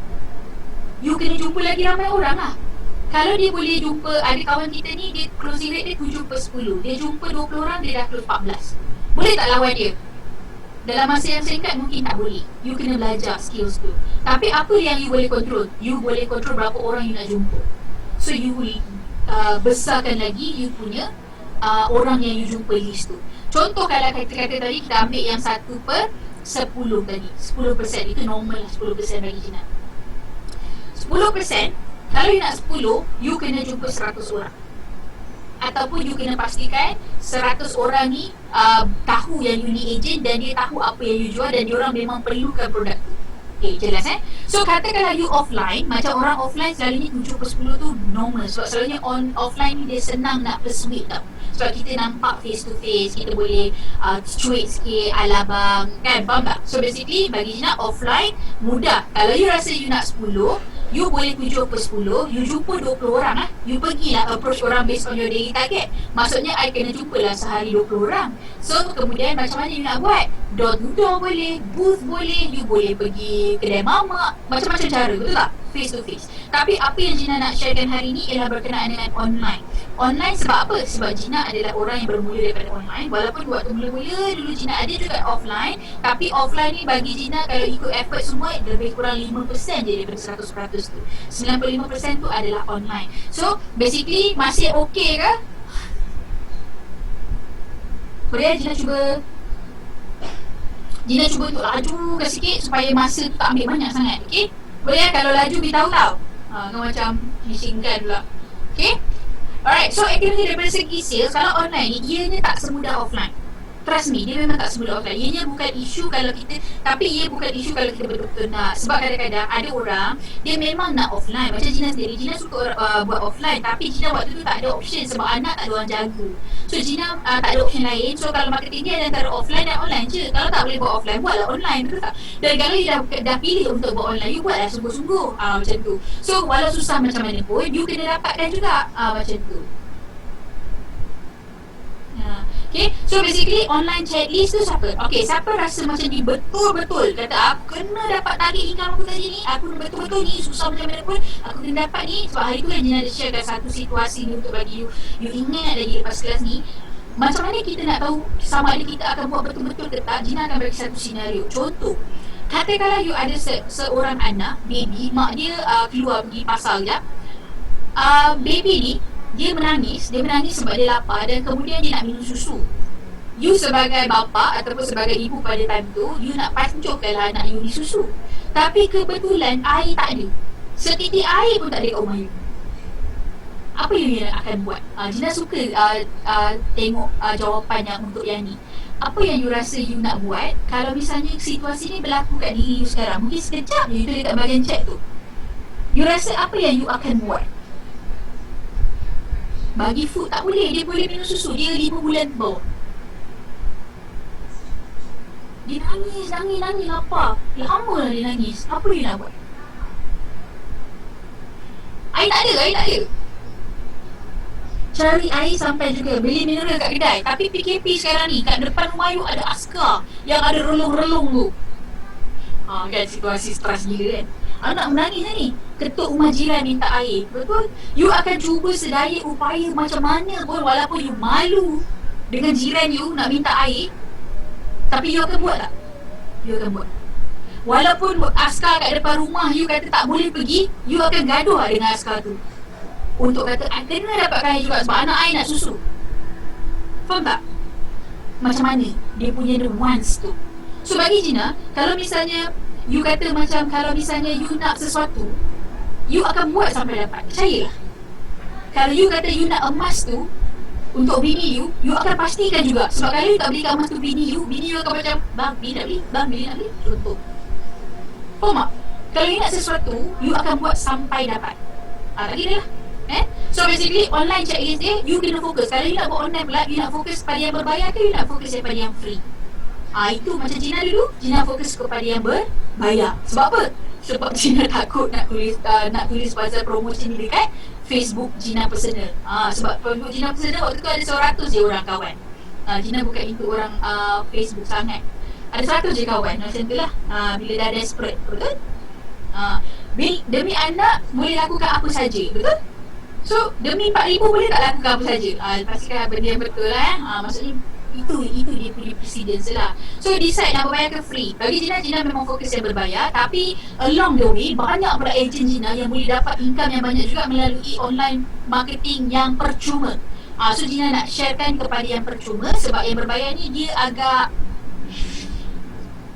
You kena jumpa lagi ramai orang lah. Kalau dia boleh jumpa, ada kawan kita ni, dia closing rate dia 7/10, dia jumpa 20 orang, dia dah close 14. Boleh tak lawan dia? Dalam masa yang singkat mungkin tak boleh. You kena belajar skills tu. Tapi apa yang you boleh control? You boleh control berapa orang you nak jumpa. So you boleh besarkan lagi you punya orang yang you jumpa list tu. Contoh kalau kata-kata tadi kita ambil yang 1/10 tadi, 10%. Itu normal lah, 10% bagi Gina. 10%, kalau you nak 10, you kena jumpa 100 orang. Ataupun you kena pastikan 100 orang ni tahu yang you ni agent dan dia tahu apa yang you jual dan diorang memang perlukan produk tu. Okay, jelas So katakanlah you offline, macam orang offline selalunya 7/10 tu normal. Sebab selalunya offline ni dia senang nak persuade tau. Sebab kita nampak face to face, kita boleh cuit sikit ala bang, kan? Faham tak? So basically bagi Gina offline mudah. Kalau you rasa you nak 10, you boleh 7/10, you jumpa 20 orang lah. You pergilah approach orang based on your daily target. Maksudnya I kena jumpalah sehari 20 orang. So kemudian macam mana you nak buat? Door to door boleh, booth boleh, you boleh pergi kedai mamak, macam-macam cara, betul tak? Face to face. Tapi apa yang Gina nak sharekan hari ni ialah berkenaan dengan online. Online sebab apa? Sebab Gina adalah orang yang bermula daripada online. Walaupun waktu mula-mula dulu Gina ada juga offline, tapi offline ni bagi Gina kalau ikut effort semua lebih kurang 5% je daripada 100% tu. 95% tu adalah online. So basically masih okey ke? Boleh Gina cuba untuk laju sikit supaya masa tu tak ambil banyak sangat. Okay? Boleh kalau laju beritahu tau. Kan macam bisingkan pula. Okay? Alright, so aktiviti daripada segi sales, kalau online ni, ianya tak semudah offline. Trust me, dia memang tak semudah offline. Ianya bukan isu kalau kita, tapi ia bukan isu kalau kita betul-betul nak. Sebab kadang-kadang ada orang, dia memang nak offline. Macam Gina sendiri, Gina suka buat offline. Tapi Gina waktu tu tak ada option sebab anak tak ada orang jaga. So Gina tak ada option lain. So kalau marketing dia ada antara offline dan online je. Kalau tak boleh buat offline, buatlah online, betul tak? Dan kalau you dah pilih untuk buat online, you buatlah sungguh-sungguh, macam tu. So walau susah macam mana pun, you kena dapatkan juga, macam tu. Okay, so basically online checklist tu siapa? Okay, siapa rasa macam ni betul-betul kata aku kena dapat target income aku tadi ni, aku betul-betul ni susah macam mana pun aku kena dapat ni. Sebab hari tu kan Gina ada sharekan satu situasi ni untuk bagi you ingat lagi lepas kelas ni. Macam mana kita nak tahu sama ada kita akan buat betul-betul ke tak? Gina akan bagi satu senario. Contoh, katakanlah you ada seorang anak, baby, mak dia keluar pergi pasar sekejap. Baby ni dia menangis sebab dia lapar dan kemudian dia nak minum susu. You sebagai bapa ataupun sebagai ibu pada time tu, you nak pancurkanlah anak you ni susu. Tapi kebetulan air tak ada. Setitik air pun tak ada kat rumah you. Apa you akan buat? Gina suka tengok jawapan yang untuk yang ni. Apa yang you rasa you nak buat kalau misalnya situasi ni berlaku kat diri you sekarang? Mungkin sekejap je, itu dekat bahagian chat tu. You rasa apa yang you akan buat? Bagi food tak boleh, dia boleh minum susu, dia 5 bulan bawah. Dia nangis, lapar. Lama lah dia nangis. Apa dia nak buat? Air tak ada. Cari air sampai juga, beli mineral kat kedai. Tapi PKP sekarang ni, kat depan rumah you ada askar yang ada relung-relung tu. Kan situasi stres gila kan. Anak menangis ni, ketuk rumah jiran minta air. Betul? You akan cuba sedaya upaya macam mana pun, walaupun you malu dengan jiran you nak minta air, tapi you akan buat tak? You akan buat. Walaupun askar kat depan rumah you kata tak boleh pergi, you akan gaduh dengan askar tu untuk kata I kena dapatkan air juga sebab anak I nak susu. Faham tak? Macam mana dia punya the wants tu. So bagi Gina, kalau misalnya you kata macam kalau misalnya you nak sesuatu, you akan buat sampai dapat. Percayalah. Kalau you kata you nak emas tu untuk bini you, you akan pastikan juga. Sebab kalau you tak belikan emas tu bini you akan macam, bang, bini nak beli, bang, bini nak beli. Contoh. Faham tak? Kalau you nak sesuatu, you akan buat sampai dapat. Tak kira lah. So basically online check against dia, you kena fokus. Kalau you nak buat online pula, you nak fokus pada yang berbayar ke you nak fokus pada yang free? Itu macam Gina dulu, Gina fokus kepada yang berbayar. Sebab apa? Sebab Gina takut nak tulis pasal promosi ni dekat Facebook Gina Personal. Sebab Facebook Gina Personal waktu tu ada 100 je orang kawan. Gina bukan itu orang Facebook sangat. Ada 100 je kawan macam tu lah. Bila dah desperate, betul? Demi anak boleh lakukan apa saja, betul? So demi 4,000 boleh tak lakukan apa saja? Pastikan benda yang betul lah. Maksudnya itu dia punya precedence lah. So decide nak berbayar ke free. Bagi Gina memang fokus yang berbayar. Tapi along the way banyak pula agent Gina yang boleh dapat income yang banyak juga melalui online marketing yang percuma. So Gina nak sharekan kepada yang percuma. Sebab yang berbayar ni dia agak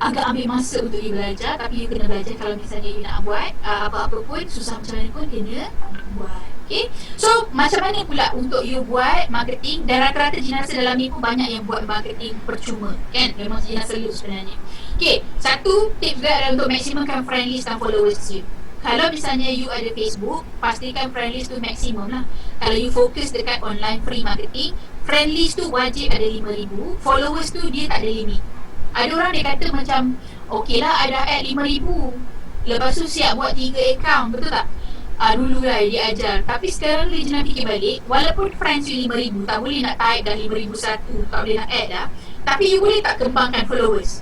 ambil masa untuk you belajar. Tapi you kena belajar. Kalau misalnya you nak buat apa-apa pun, susah macam mana pun kena buat. Okay. So macam mana pula untuk you buat marketing? Dan rata-rata Gina rasa dalam ni pun banyak yang buat marketing percuma, kan? Memang Gina selalu sebenarnya. Okay, satu tips juga adalah untuk maksimumkan friend list dan followers you. Kalau misalnya you ada Facebook, pastikan friend list tu maksimum lah. Kalau you fokus dekat online free marketing, friend list tu wajib ada 5,000. Followers tu dia tak ada limit. Ada orang dia kata macam, okay lah ada add 5,000, lepas tu siap buat 3 account, betul tak? Dulu lah dia ajar. Tapi sekarang ni Gina fikir balik, walaupun friends you 5,000, tak boleh nak type dah 5,001, tak boleh nak add dah, tapi you boleh tak kembangkan followers?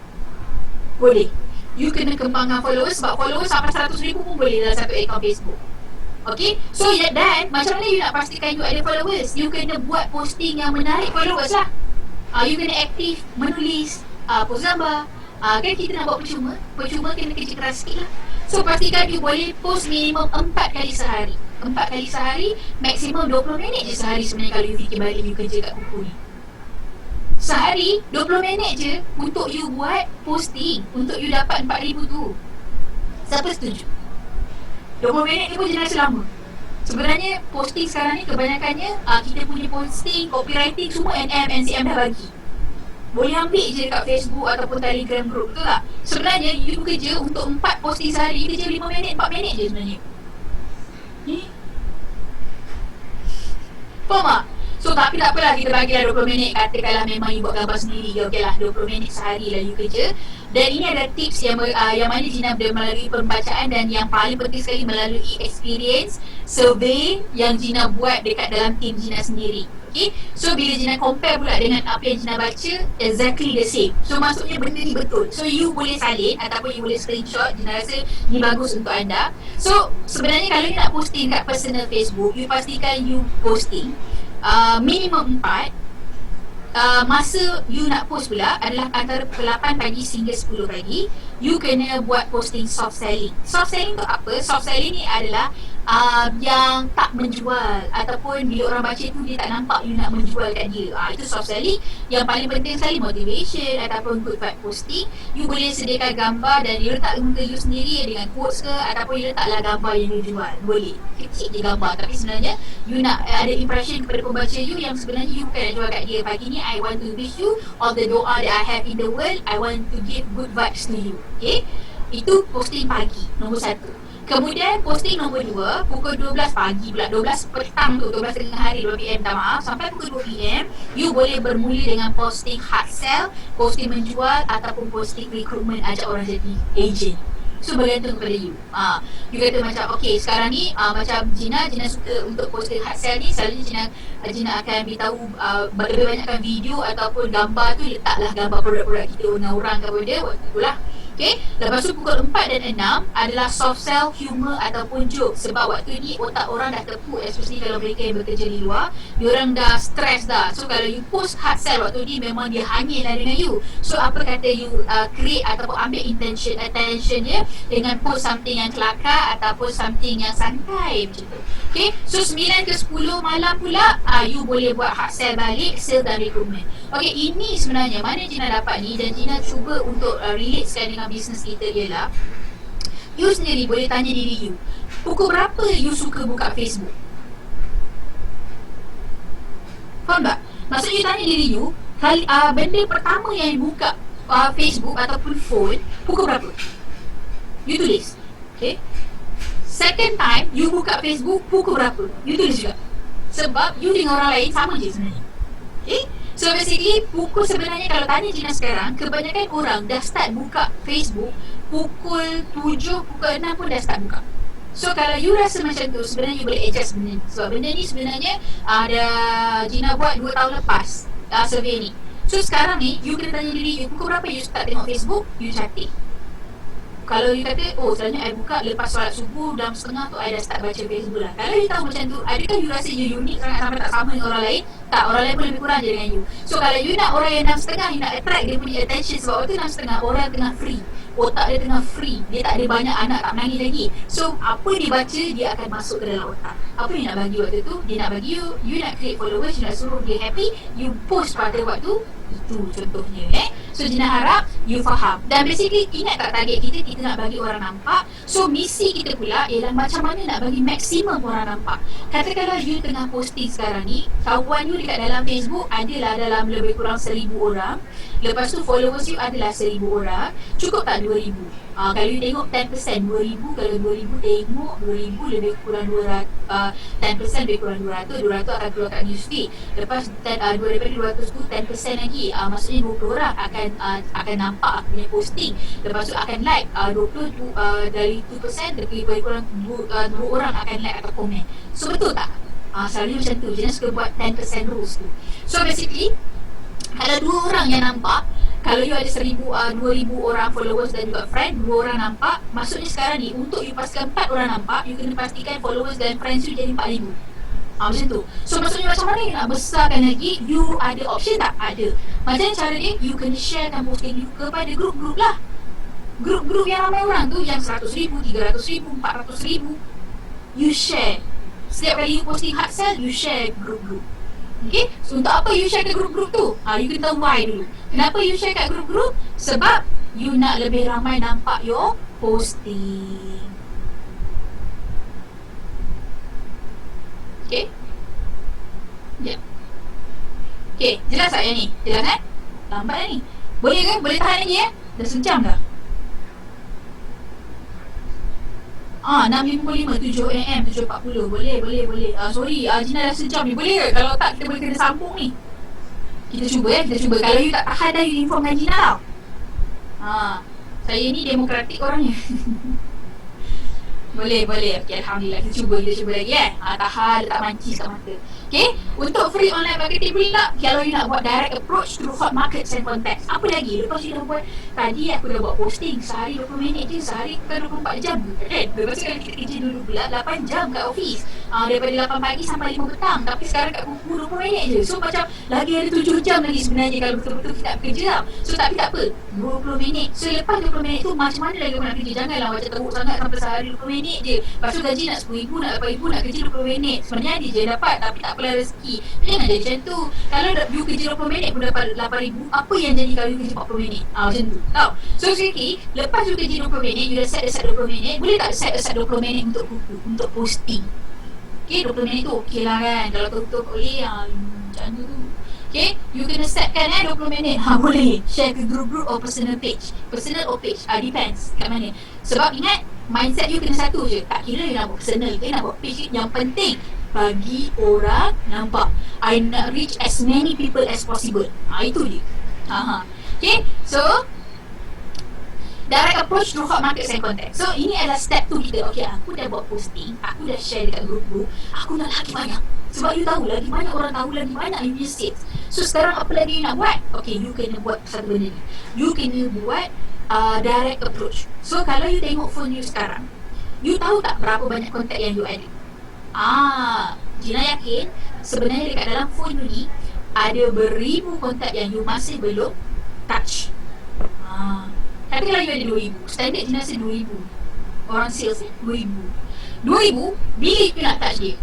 Boleh. You kena kembangkan followers. Sebab followers sampai 100,000 pun boleh dalam satu account Facebook. Okay. So dan macam mana you nak pastikan you ada followers? You kena buat posting yang menarik followers lah. You kena aktif menulis, post gambar. Kan kita nak buat percuma kena kerja keras sikit lah. So pastikan you boleh post minimum 4 kali sehari. 4 kali sehari, maksimum 20 minit je sehari sebenarnya kalau you fikir balik you kerja kat kuku ni. Sehari 20 minit je untuk you buat posting, untuk you dapat 4,000 tu. Siapa setuju? 20 minit ni pun je rasa lama. Sebenarnya posting sekarang ni kebanyakannya kita punya posting, copywriting semua NCM dah bagi. Boleh ambil je kat Facebook ataupun Telegram group, betul tak? Sebenarnya you kerja untuk 4 posting sehari, kerja 5 minit, 4 minit je sebenarnya. Faham tak? So tapi tak apalah, kita bagilah 20 minit. Katakanlah memang you buat gambar sendiri, okay lah 20 minit sehari lah you kerja. Dan ini ada tips yang mana Gina melalui pembacaan dan yang paling penting sekali melalui experience survey yang Gina buat dekat dalam tim Gina sendiri. Okay, so bila Gina compare pula dengan apa yang Gina baca, exactly the same. So maksudnya benda ni betul. So you boleh salin ataupun you boleh screenshot. Gina rasa ni bagus untuk anda. So sebenarnya kalau you nak posting kat personal Facebook, you pastikan you posting minimum 4. Masa you nak post pula adalah antara 8 pagi hingga 10 pagi. You kena buat posting soft selling. Soft selling tu apa? Soft selling ni adalah yang tak menjual, ataupun bila orang baca tu dia tak nampak you nak menjual kat dia. Itu soft selling. Yang paling penting sekali motivation ataupun good vibe posting. You boleh sediakan gambar dan you letak muka you sendiri dengan quotes ke, ataupun you letaklah gambar yang you jual. Boleh kecil je gambar, tapi sebenarnya you nak ada impression kepada pembaca you yang sebenarnya you bukan nak jual kat dia. Pagi ni I want to wish you all the doa that I have in the world. I want to give good vibes to you. Okay, itu posting pagi nombor 1. Kemudian posting nombor 2, pukul 12 pagi pula, 12 petang tu, 12 tengah hari, 2 PM, tak maaf, sampai pukul 2 PM you boleh bermula dengan posting hard sell, posting menjual, ataupun posting recruitment, ajak orang jadi agent. So bergantung kepada you. You kata macam okay, sekarang ni macam Gina suka untuk posting hard sell ni. Selalunya Gina akan beritahu lebih banyakkan video ataupun gambar tu, letaklah gambar produk-produk kita orang-orang kepada waktu tu lah. Okay, lepas tu pukul 4 dan 6 adalah soft sell, humor ataupun joke. Sebab waktu ni otak orang dah terpuk, especially kalau mereka yang bekerja di luar, diorang dah stress dah. So kalau you post hard sell waktu ni, memang dia hangin lah dengan you. So apa kata you create ataupun ambil attention dia dengan post something yang kelakar ataupun something yang santai macam tu. Okay, so 9 ke 10 malam pula you boleh buat hard sell balik, sale dan recruitment. Okay, ini sebenarnya mana Gina dapat ni, dan Gina cuba untuk relatekan dengan bisnes kita ialah, you sendiri boleh tanya diri you, pukul berapa you suka buka Facebook? Faham tak? Maksudnya you tanya diri you, benda pertama yang you buka Facebook ataupun phone, pukul berapa? You tulis. Okay, second time you buka Facebook, pukul berapa? You tulis juga. Sebab you dengan orang lain sama je sebenarnya. Okay, so basically pukul sebenarnya kalau tanya Gina sekarang, kebanyakan orang dah start buka Facebook pukul 7, pukul 6 pun dah start buka. So kalau you rasa macam tu, sebenarnya you boleh adjust benda ni. Sebab benda ni sebenarnya ada Gina buat 2 tahun lepas survey ni. So sekarang ni you kena tanya diri you, pukul berapa you start tengok Facebook, you cantik. Kalau you kata, oh sebenarnya I buka lepas solat subuh, dalam setengah tu I dah start baca Facebook lah. Kalau you tahu macam tu, adakah you rasa you unik sangat sampai tak sama dengan orang lain? Tak, orang lain pun lebih kurang je dengan you. So kalau you nak orang yang dalam setengah, you nak attract dia punya attention. Sebab waktu dalam setengah, orang tengah free, otak dia tengah free, dia tak ada banyak anak tak menangis lagi. So apa dia baca, dia akan masuk ke dalam otak. Apa dia nak bagi waktu tu? Dia nak bagi you nak create followers, you nak suruh dia happy, you post pada waktu itu contohnya. So Gina harap you faham. Dan basically ingat tak target kita nak bagi orang nampak. So misi kita pula ialah macam mana nak bagi maksimum orang nampak. Katakanlah you tengah posting sekarang ni, kawan you dekat dalam Facebook adalah dalam lebih kurang 1,000 orang. Lepas tu followers you adalah 1,000 orang. Cukup tak 2,000? Kalau you tengok 10%, 2,000. Kalau 2,000 tengok 2,000 lebih kurang 200, 10% lebih kurang 200 akan keluar kat newsfeed. Lepas daripada 200 tu 10% lagi, maksudnya 20 orang akan nampak aku punya posting. Lepas tu akan like 20 tu, dari 2% lebih kurang 2 orang akan like atau komen. So betul tak? Selalunya macam tu. Jangan suka buat 10% rules tu. So basically kalau 2 orang yang nampak, kalau you ada 2,000 orang followers dan juga friend, 2 orang nampak, maksudnya sekarang ni untuk you pastikan 4 orang nampak, you kena pastikan followers dan friends you jadi 4,000. Macam tu. So maksudnya macam mana you nak besarkan lagi? You ada option tak? Ada. Macam cara dia, you kena sharekan posting you kepada grup-grup lah. Grup-grup yang ramai orang tu, yang 100,000, 300,000, 400,000, you share. Setiap kali you posting hard sell, you share grup-grup. Okay, so untuk apa you share ke grup-grup tu? You kena tahu why dulu. Kenapa you share kat grup-grup? Sebab you nak lebih ramai nampak your posting. Okay? Ya. Okay, jelas tak yang ni? Jelas kan? Lambat dah ni. Boleh ke? Boleh tahan lagi Dah sejam dah. 6.55, 7am, 7.40. Boleh. Sorry, Gina dah sejam ni. Boleh ke? Kalau tak, kita boleh kena sambung ni. Kita cuba. Kalau you tak tahan dah, you inform dengan Gina tau. Saya ni demokratik orangnya. Boleh. Okay, Alhamdulillah. Kita cuba lagi tahan, letak mancis kat mata. Okay, untuk free online marketing pula, kalau you nak buat direct approach through hot markets and contacts, apa lagi? Lepas you dah buat, tadi aku dah buat posting sehari 20 minit je, sehari bukan 24 jam kan? Lepas tu kalau kita kerja dulu pula 8 jam kat office, daripada 8 pagi sampai 5 petang, tapi sekarang kat pukul 20 minit je. So macam lagi ada 7 jam lagi sebenarnya kalau betul-betul kita bekerja tau. So tapi tak apa, 20 minit. So lepas 20 minit tu macam mana lagi aku nak kerja? Janganlah macam teruk sangat sampai sehari 20 minit je. Lepas tu gaji nak 10,000, nak 8,000, nak kerja 20 minit. Sebenarnya dia je dapat, tapi tak apalah rezeki. Jangan jadi macam tu. Kalau you kerja 20 minit pun dapat 8,000, apa yang jadi kalau you kerja 40 minit? Macam tu. Tahu? So sekali lepas you kerja 20 minit, you dah set aside 20 minit, boleh tak set aside 20 minit untuk posting? Okay, 20 minit tu okey lah kan. Kalau betul-betul boleh, macam tu. Okay, you kena setkan 20 minit. Boleh. Share ke group-group or personal page. Personal or page, depends kat mana. Sebab ingat, mindset you kena satu je. Tak kira you nak buat personal ke, nak buat page. Yang penting, bagi orang nampak. I nak reach as many people as possible. Itu dia. Okay, so direct approach through hot markets and contacts. So ini adalah step tu kita. Okay, aku dah buat posting, aku dah share dekat group-group, aku nak lagi banyak. Sebab you tahu, lagi banyak orang tahu, lagi banyak you punya sales. So sekarang apa lagi you nak buat? Okay, you kena buat satu benda ni. You kena buat direct approach. So kalau you tengok phone you sekarang, you tahu tak berapa banyak kontak yang you ada? Gina yakin sebenarnya dekat dalam phone you ni ada beribu kontak yang you masih belum touch. Tapi kalau you ada 2,000, standard Gina rasa 2,000. Orang sales ni 2,000. 2,000 bila you nak touch dia?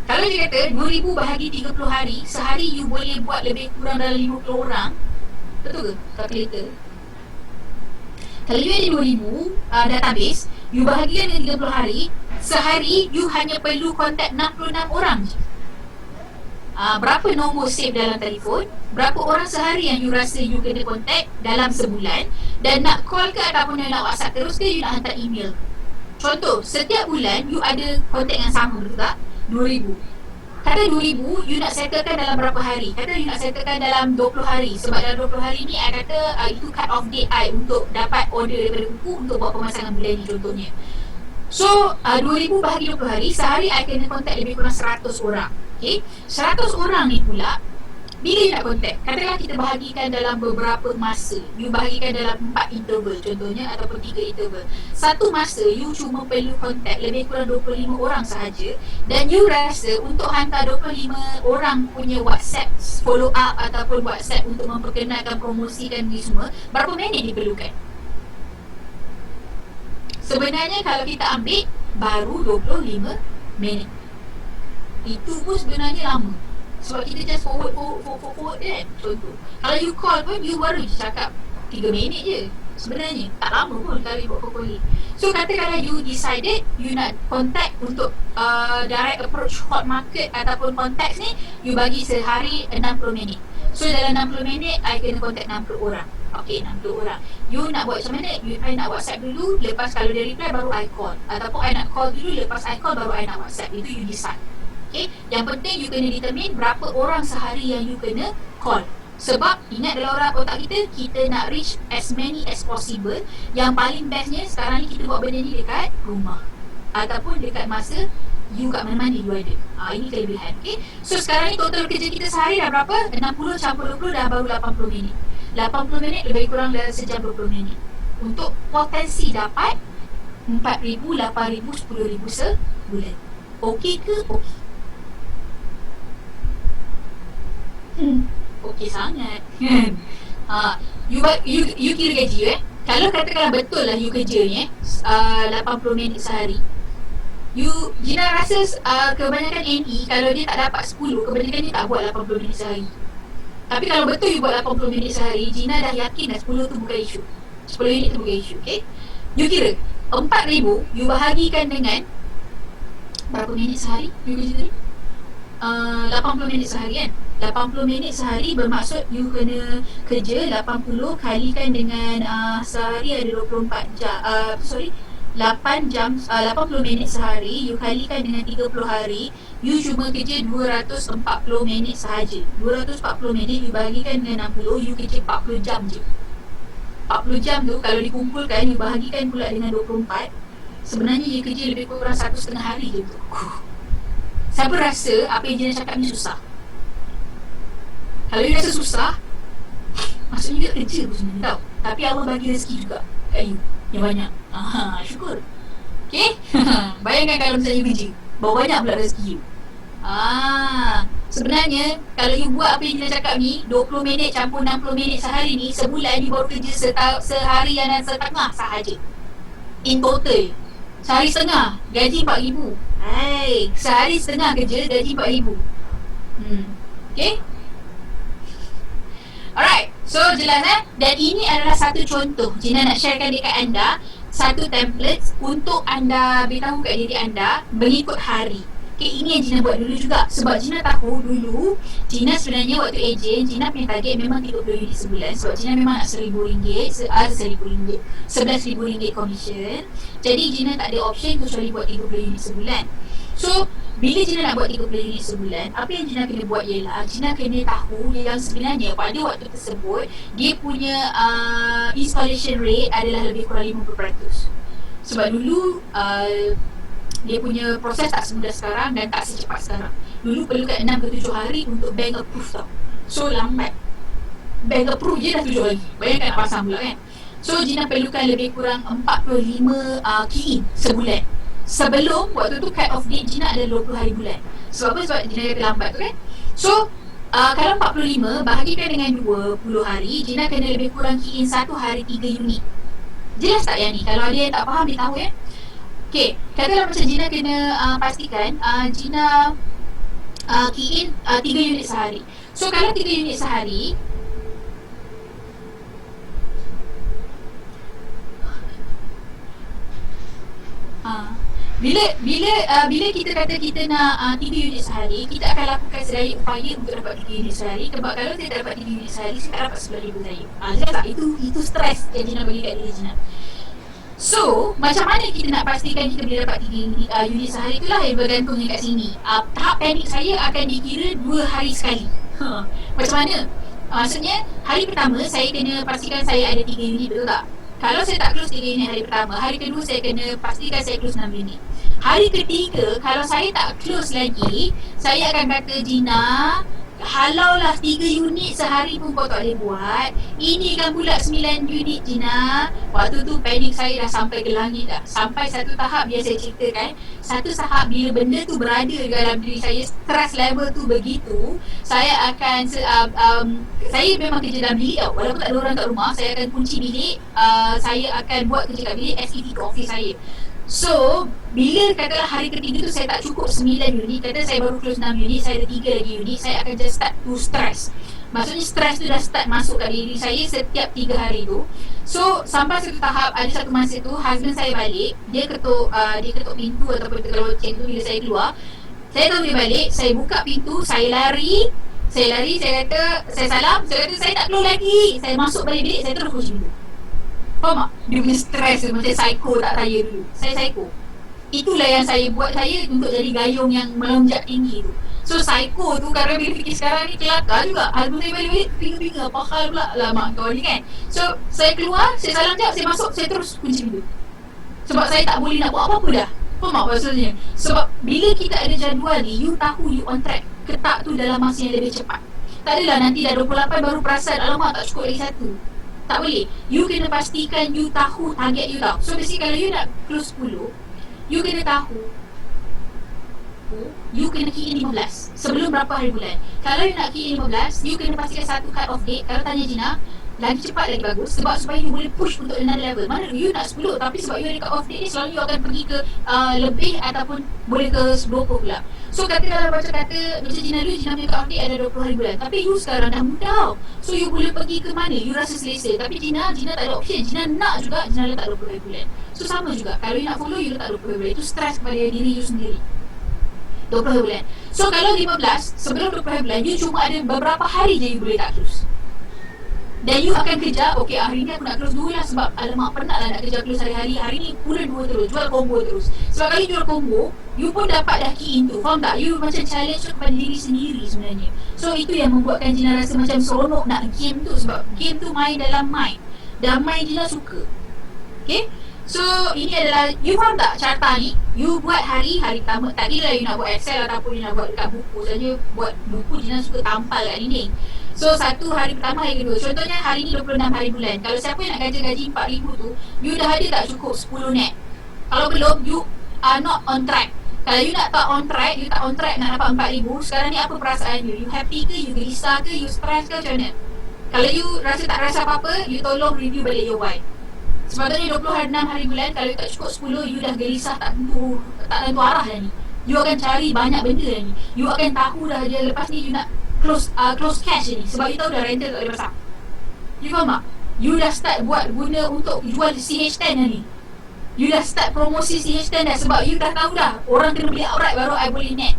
Kalau dia kata 2,000 bahagi 30 hari, sehari you boleh buat lebih kurang dalam 50 orang. Betul ke kalkulator? Kalau you ada 2,000 database, you bahagikan dengan 30 hari, sehari you hanya perlu kontak 66 orang je. Berapa nombor save dalam telefon, berapa orang sehari yang you rasa you kena kontak dalam sebulan, dan nak call ke ataupun nak WhatsApp terus ke, you nak hantar email. Contoh, setiap bulan you ada kontak yang sama, betul tak? 2,000. Kata 2,000 you nak settlekan dalam berapa hari? Kata you nak settlekan dalam 20 hari. Sebab dalam 20 hari ni I kata itu cut off date I untuk dapat order daripada kuku untuk buat pemasangan bulan ni contohnya. So 2,000 bahagi 20 hari, sehari I kena kontak lebih kurang 100 orang. Okay, 100 orang ni pula bila you nak kontak, katalah kita bahagikan dalam beberapa masa. You bahagikan dalam 4 interval contohnya, ataupun 3 interval. Satu masa you cuma perlu kontak lebih kurang 25 orang sahaja. Dan you rasa untuk hantar 25 orang punya WhatsApp follow up ataupun WhatsApp untuk memperkenalkan, promosikan ni semua, berapa minit diperlukan? Sebenarnya kalau kita ambil baru 25 minit. Itu pun sebenarnya lama. Sebab kita just forward kan. Contoh, kalau you call pun you baru cakap 3 minit je. Sebenarnya tak lama pun kalau you buat call. So katakanlah you decided you nak contact untuk direct approach hot market ataupun contacts ni, you bagi sehari 60 minit. So dalam 60 minit I kena contact 60 orang. Okay, 60 orang. You nak buat macam mana? I nak WhatsApp dulu, lepas kalau dia reply baru I call. Ataupun I nak call dulu, lepas I call baru I nak WhatsApp. Itu you decide. Okay, yang penting you kena determine berapa orang sehari yang you kena call. Sebab ingat dalam otak kita nak reach as many as possible. Yang paling bestnya sekarang ni kita buat benda ni dekat rumah ataupun dekat masa you kat mana-mana you ada. Ini kelebihan. Okay, so sekarang ni total kerja kita sehari dah berapa? 60 campur 20 dah baru 80 minit. 80 minit lebih kurang dalam sejam 20 minit untuk potensi dapat 4,000, 8,000, 10,000 sebulan. Okey ke? Okey. Okey sangat. You kira gaji Kalau katakanlah betul lah you kerja ni 80 minit sehari. Gina rasa kebanyakan NE kalau dia tak dapat 10, kebanyakan dia tak buat 80 minit sehari. Tapi kalau betul you buat 80 minit sehari, Gina dah yakin dah 10 tu bukan isu. 10 minit tu bukan isu. Okay, you kira 4,000 you bahagikan dengan berapa minit sehari you kerja tadi? 80 minit sehari kan. 80 minit sehari bermaksud you kena kerja 80 kalikan dengan sehari ada 24 jam 8 jam 80 minit sehari you kalikan dengan 30 hari, you cuma kerja 240 minit sahaja. 240 minit you bahagikan dengan 60, you kerja 40 jam je. 40 jam tu kalau dikumpulkan you bahagikan pula dengan 24, sebenarnya you kerja lebih kurang 1,5 hari je tu. Siapa rasa apa yang Gina cakap ni susah? Kalau you rasa susah, maksudnya you kerja pun sebenarnya tau. Tapi Allah bagi rezeki juga kat you yang banyak. Syukur. Okay. Bayangkan kalau misalnya you kerja, bawa banyak pula rezeki you. Sebenarnya kalau you buat apa yang Gina cakap ni, 20 minit campur 60 minit sehari ni, sebulan you baru kerja seharian dan setengah sahaja. In total sehari setengah, gaji 4,000. Sehari setengah kerja, gaji 4,000. Okay. Alright, so jelas dan ini adalah satu contoh Gina nak sharekan dekat anda, satu template untuk anda beritahu kat diri anda mengikut hari. Okay, ini yang Gina buat dulu juga. Sebab Gina tahu dulu Gina sebenarnya waktu ejen, Gina punya target memang 30 unit sebulan. Sebab Gina memang nak RM1,000, RM11,000 commission. Jadi Gina tak ada option kecuali buat 30 unit sebulan. So bila Gina nak buat 30 unit sebulan, apa yang Gina kena buat ialah Gina kena tahu yang sebenarnya pada waktu tersebut dia punya installation rate adalah lebih kurang 50%. Sebab dulu dia punya proses tak semudah sekarang dan tak secepat sekarang. Dulu perlukan 6 ke 7 hari untuk bank approve tau. So lambat. Bank approve je dah 7 hari. Bayangkan nak pasang pula kan. So Gina perlukan lebih kurang 45 key in sebulan. Sebelum waktu tu cut off date Gina ada 20 hari bulan. Sebab apa? Sebab Gina kata lambat tu kan. So kalau 45 bahagikan dengan 20 hari, Gina kena lebih kurang key in 1 hari 3 unit. Jelas tak yang ni? Kalau ada yang tak faham dia tahu ya. Okay, katalah macam Gina kena pastikan Gina key in 3 unit sehari. So kalau 3 unit sehari, bila kita kata kita nak 3 unit sehari, kita akan lakukan sedaya upaya untuk dapat 3 unit sehari. Sebab kalau saya tak dapat 3 unit sehari, saya tak dapat 11,000 saya. Jelas tak? Itu stres yang Gina bagi kat diri Gina. So, macam mana kita nak pastikan kita boleh dapat 3 unit sehari? Itulah yang bergantungnya kat sini. Tahap panik saya akan dikira 2 hari sekali. Macam mana? Maksudnya, hari pertama saya kena pastikan saya ada 3 unit, betul tak? Kalau saya tak close 3 unit hari pertama, hari kedua saya kena pastikan saya close 6 unit. Hari ketiga, kalau saya tak close lagi, saya akan kata, Gina, halaulah 3 unit sehari pun kau tak boleh buat, ini kan pula 9 unit Gina. Waktu tu panik saya dah sampai ke langit dah. Sampai satu tahap, biar saya ceritakan, satu tahap bila benda tu berada dalam diri saya, stress level tu begitu, saya akan saya memang kerja dalam bilik tau. Walaupun tak ada orang kat rumah, saya akan kunci bilik, saya akan buat kerja kat bilik, SET ke office saya. So, bila katalah hari ketiga tu saya tak cukup 9 unit, kata saya baru close 6 unit, saya ada 3 lagi unit, saya akan just start to stress. Maksudnya stress tu dah start masuk kat diri saya setiap 3 hari tu. So, sampai satu tahap, ada satu masa tu, husband saya balik, dia ketuk pintu ataupun tekan loceng tu bila saya keluar. Saya tahu dia balik, saya buka pintu, saya lari, saya kata, saya salam, saya kata saya tak keluar lagi. Saya masuk balik bilik, saya terus kunci pintu. Faham tak? Dia punya stres tu macam psycho tak saya dulu. Saya psycho. Itulah yang saya buat saya untuk jadi gayung yang melonjak tinggi tu. So psycho tu kerana bila fikir sekarang ni kelakar juga. Husband saya balik-balik pinga-pinga apa hal pula lah mak kau ni kan. So saya keluar, saya salam jap, saya masuk, saya terus kunci pintu. Sebab saya tak boleh nak buat apa-apa dah. Faham tak maksudnya? Sebab bila kita ada jadual ni, you tahu you on track. Ketak tu dalam masa yang lebih cepat. Tak adalah nanti dah 28 baru perasan alamak tak cukup lagi satu. Tak boleh. You kena pastikan you tahu target you tau. So basically kalau you nak close 10, you kena tahu you kena key in 15 sebelum berapa hari bulan. Kalau you nak key in 15, you kena pastikan satu cut off date. Kalau tanya Gina, lagi cepat lagi bagus. Sebab supaya you boleh push untuk another level. Mana you nak 10, tapi sebab you ada cut off date ni, selalu you akan pergi ke lebih ataupun boleh ke 20 pula. So kata dalam baca kata macam Gina dulu, Gina punya cut off date ada 20 hari bulan, tapi you sekarang dah muda tau. So you boleh pergi ke mana you rasa selesa. Tapi Gina tak ada option. Gina nak juga, Gina letak 20 hari bulan. So sama juga, kalau you nak follow, you letak 20 hari bulan. Itu stres kepada diri you sendiri. 20 hari bulan. So kalau 15, sebelum 20 hari bulan, you cuma ada beberapa hari je you boleh tak close. Dan you akan kejar, okay hari ni aku nak close 2 lah. Sebab alamak penat lah nak kejar close hari-hari. Hari ni pula 2 terus, jual combo terus. Sebab kalau you jual combo, you pun dapat dah key in tu. Faham tak? You macam challenge tu kepada diri sendiri sebenarnya. So itu yang membuatkan Gina rasa macam seronok nak game tu. Sebab game tu main dalam mind. Dan mind Gina suka. Okay. So ini adalah, you faham tak carta ni? You buat hari pertama. Tak kira you nak buat Excel ataupun you nak buat dekat buku saja. Buat buku Gina suka tampal kat dinding. So satu hari pertama, hari kedua. Contohnya hari ni 26 hari bulan. Kalau siapa yang nak gaji 4,000 tu, you dah ada tak cukup 10 net? Kalau belum, you are not on track. Kalau you nak tak on track, you tak on track nak dapat 4,000, sekarang ni apa perasaan you? You happy ke? You gelisah ke? You stress ke? Macam mana? Kalau you tak rasa apa-apa, you tolong review balik your why. Sebabnya 26 hari bulan, kalau you tak cukup 10, you dah gelisah tak tentu arah dah ni. You akan cari banyak benda dah ni. You akan tahu dah dia lepas ni you nak close cash ni. Sebab you tahu dah rental tak boleh pasang. You faham tak? You dah start buat guna untuk jual CH10 dah ni. You dah start promosi CH10 dah. Sebab you dah tahu dah orang kena beli outright baru I boleh net.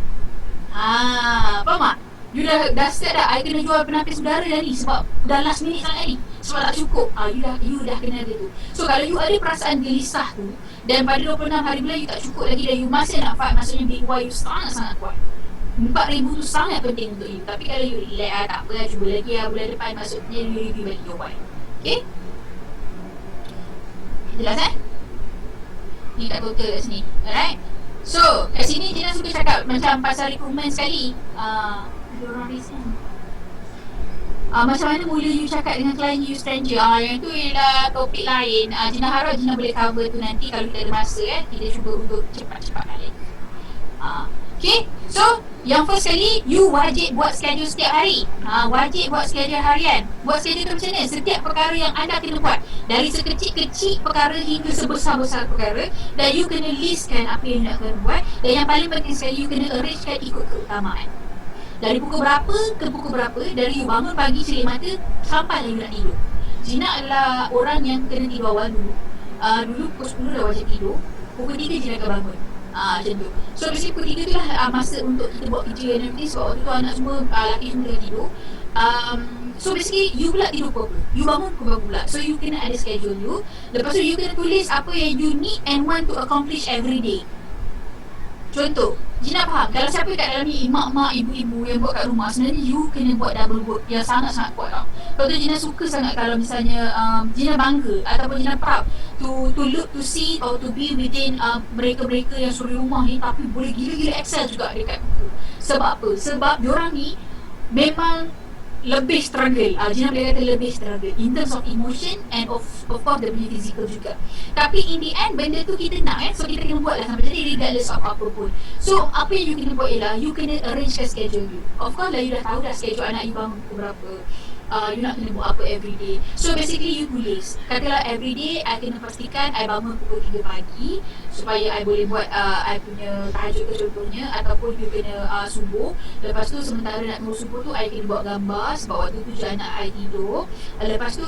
Faham tak? You dah start dah, I kena jual penapis udara dah ni. Sebab dah last minute sangat ni. Sebab tak cukup. You dah kena ada tu. So kalau you ada perasaan gelisah tu, dan pada 26 hari bulan you tak cukup lagi, dan you masih nak fight, maksudnya big why you sangat-sangat kuat. 4,000 tu sangat penting untuk you. Tapi kalau you relax tak apa, cuba lagi bulan depan, maksudnya you review balik your why. Okay? Jelas ni kat total kat sini. Alright. So kat sini Gina suka cakap macam pasal recruitment sekali. Ada orang resign. Macam mana mula you cakap dengan klien you stranger, yang tu ialah topik lain. Gina harap Gina boleh cover tu nanti kalau kita ada masa, kita cuba untuk cepat-cepat balik. Okay, so yang first kali, you wajib buat schedule setiap hari. Wajib buat schedule harian. Buat schedule tu macam mana? Setiap perkara yang anda kena buat, dari sekecil-kecil perkara hingga sebesar-besar perkara, dan you kena listkan apa yang nak kena buat. Dan yang paling penting sekali, you kena arrangekan ikut keutamaan. Dari pukul berapa ke pukul berapa, dari you bangun pagi celik mata sampai you nak tidur. Gina adalah orang yang kena tidur awal dulu. Dulu pukul 10 dah wajib tidur, pukul 3 Gina akan bangun. Macam tu. So basically pukul 3 tu lah masa untuk kita buat kerja dan everything. Sebab waktu tu anak semua, lelaki semua dah tidur. So basically you pula tidur pukul berapa, you bangun pukul berapa pula. So you kena ada schedule you. Lepas tu you kena tulis apa yang you need and want to accomplish every day. Contoh, Gina faham kalau siapa kat dalam ni mak-mak, ibu-ibu yang buat kat rumah, sebenarnya you kena buat double work yang sangat-sangat kuat tau. Lepas tu Gina suka sangat kalau misalnya Gina bangga ataupun Gina proud to look, to see or to be within mereka-mereka yang suri rumah ni, tapi boleh gila-gila excel juga dekat buku. Sebab apa? Sebab diorang ni memang lebih struggle. Gina boleh kata lebih struggle in terms of emotion and of course dia punya physical juga. Tapi in the end benda tu kita nak, so kita kena buat lah sampai jadi regardless of apa pun. So apa yang you kena buat ialah you kena arrange schedule you. Of course lah you dah tahu dah schedule anak you bangun pukul berapa, you nak kena buat apa everyday. So basically you tulis, katalah everyday I kena pastikan I bangun pukul 3 pagi supaya I boleh buat I punya tahajud ke contohnya, ataupun you kena subuh. Lepas tu sementara nak tunggu subuh tu I kena buat gambar sebab waktu tu je anak I tidur. Lepas tu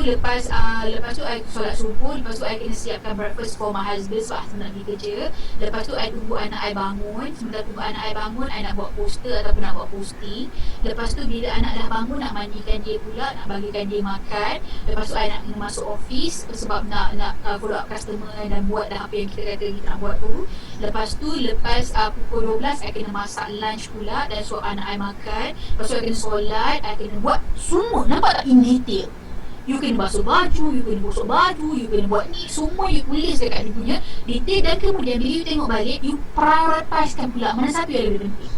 I solat subuh. Lepas tu I kena siapkan breakfast for my husband sebab nak pergi kerja. Lepas tu I tunggu anak I bangun. Sementara tunggu anak I bangun, I nak buat poster ataupun nak buat posting. Lepas tu bila anak dah bangun, nak mandikan dia pula, nak bagikan dia makan. Lepas tu I nak kena masuk office sebab nak follow up customer dan buat dah apa yang kita kata kita nak buat tu. Lepas tu lepas pukul 12 I kena masak lunch pula dan suap anak I makan. Lepas tu I kena solat, I kena buat semua. Nampak tak in detail? You kena basuh baju, you kena gosok baju, you kena buat ni, semua you tulis dekat dia punya detail. Dan kemudian bila you tengok balik, you prioritisekan pula mana satu yang lebih penting.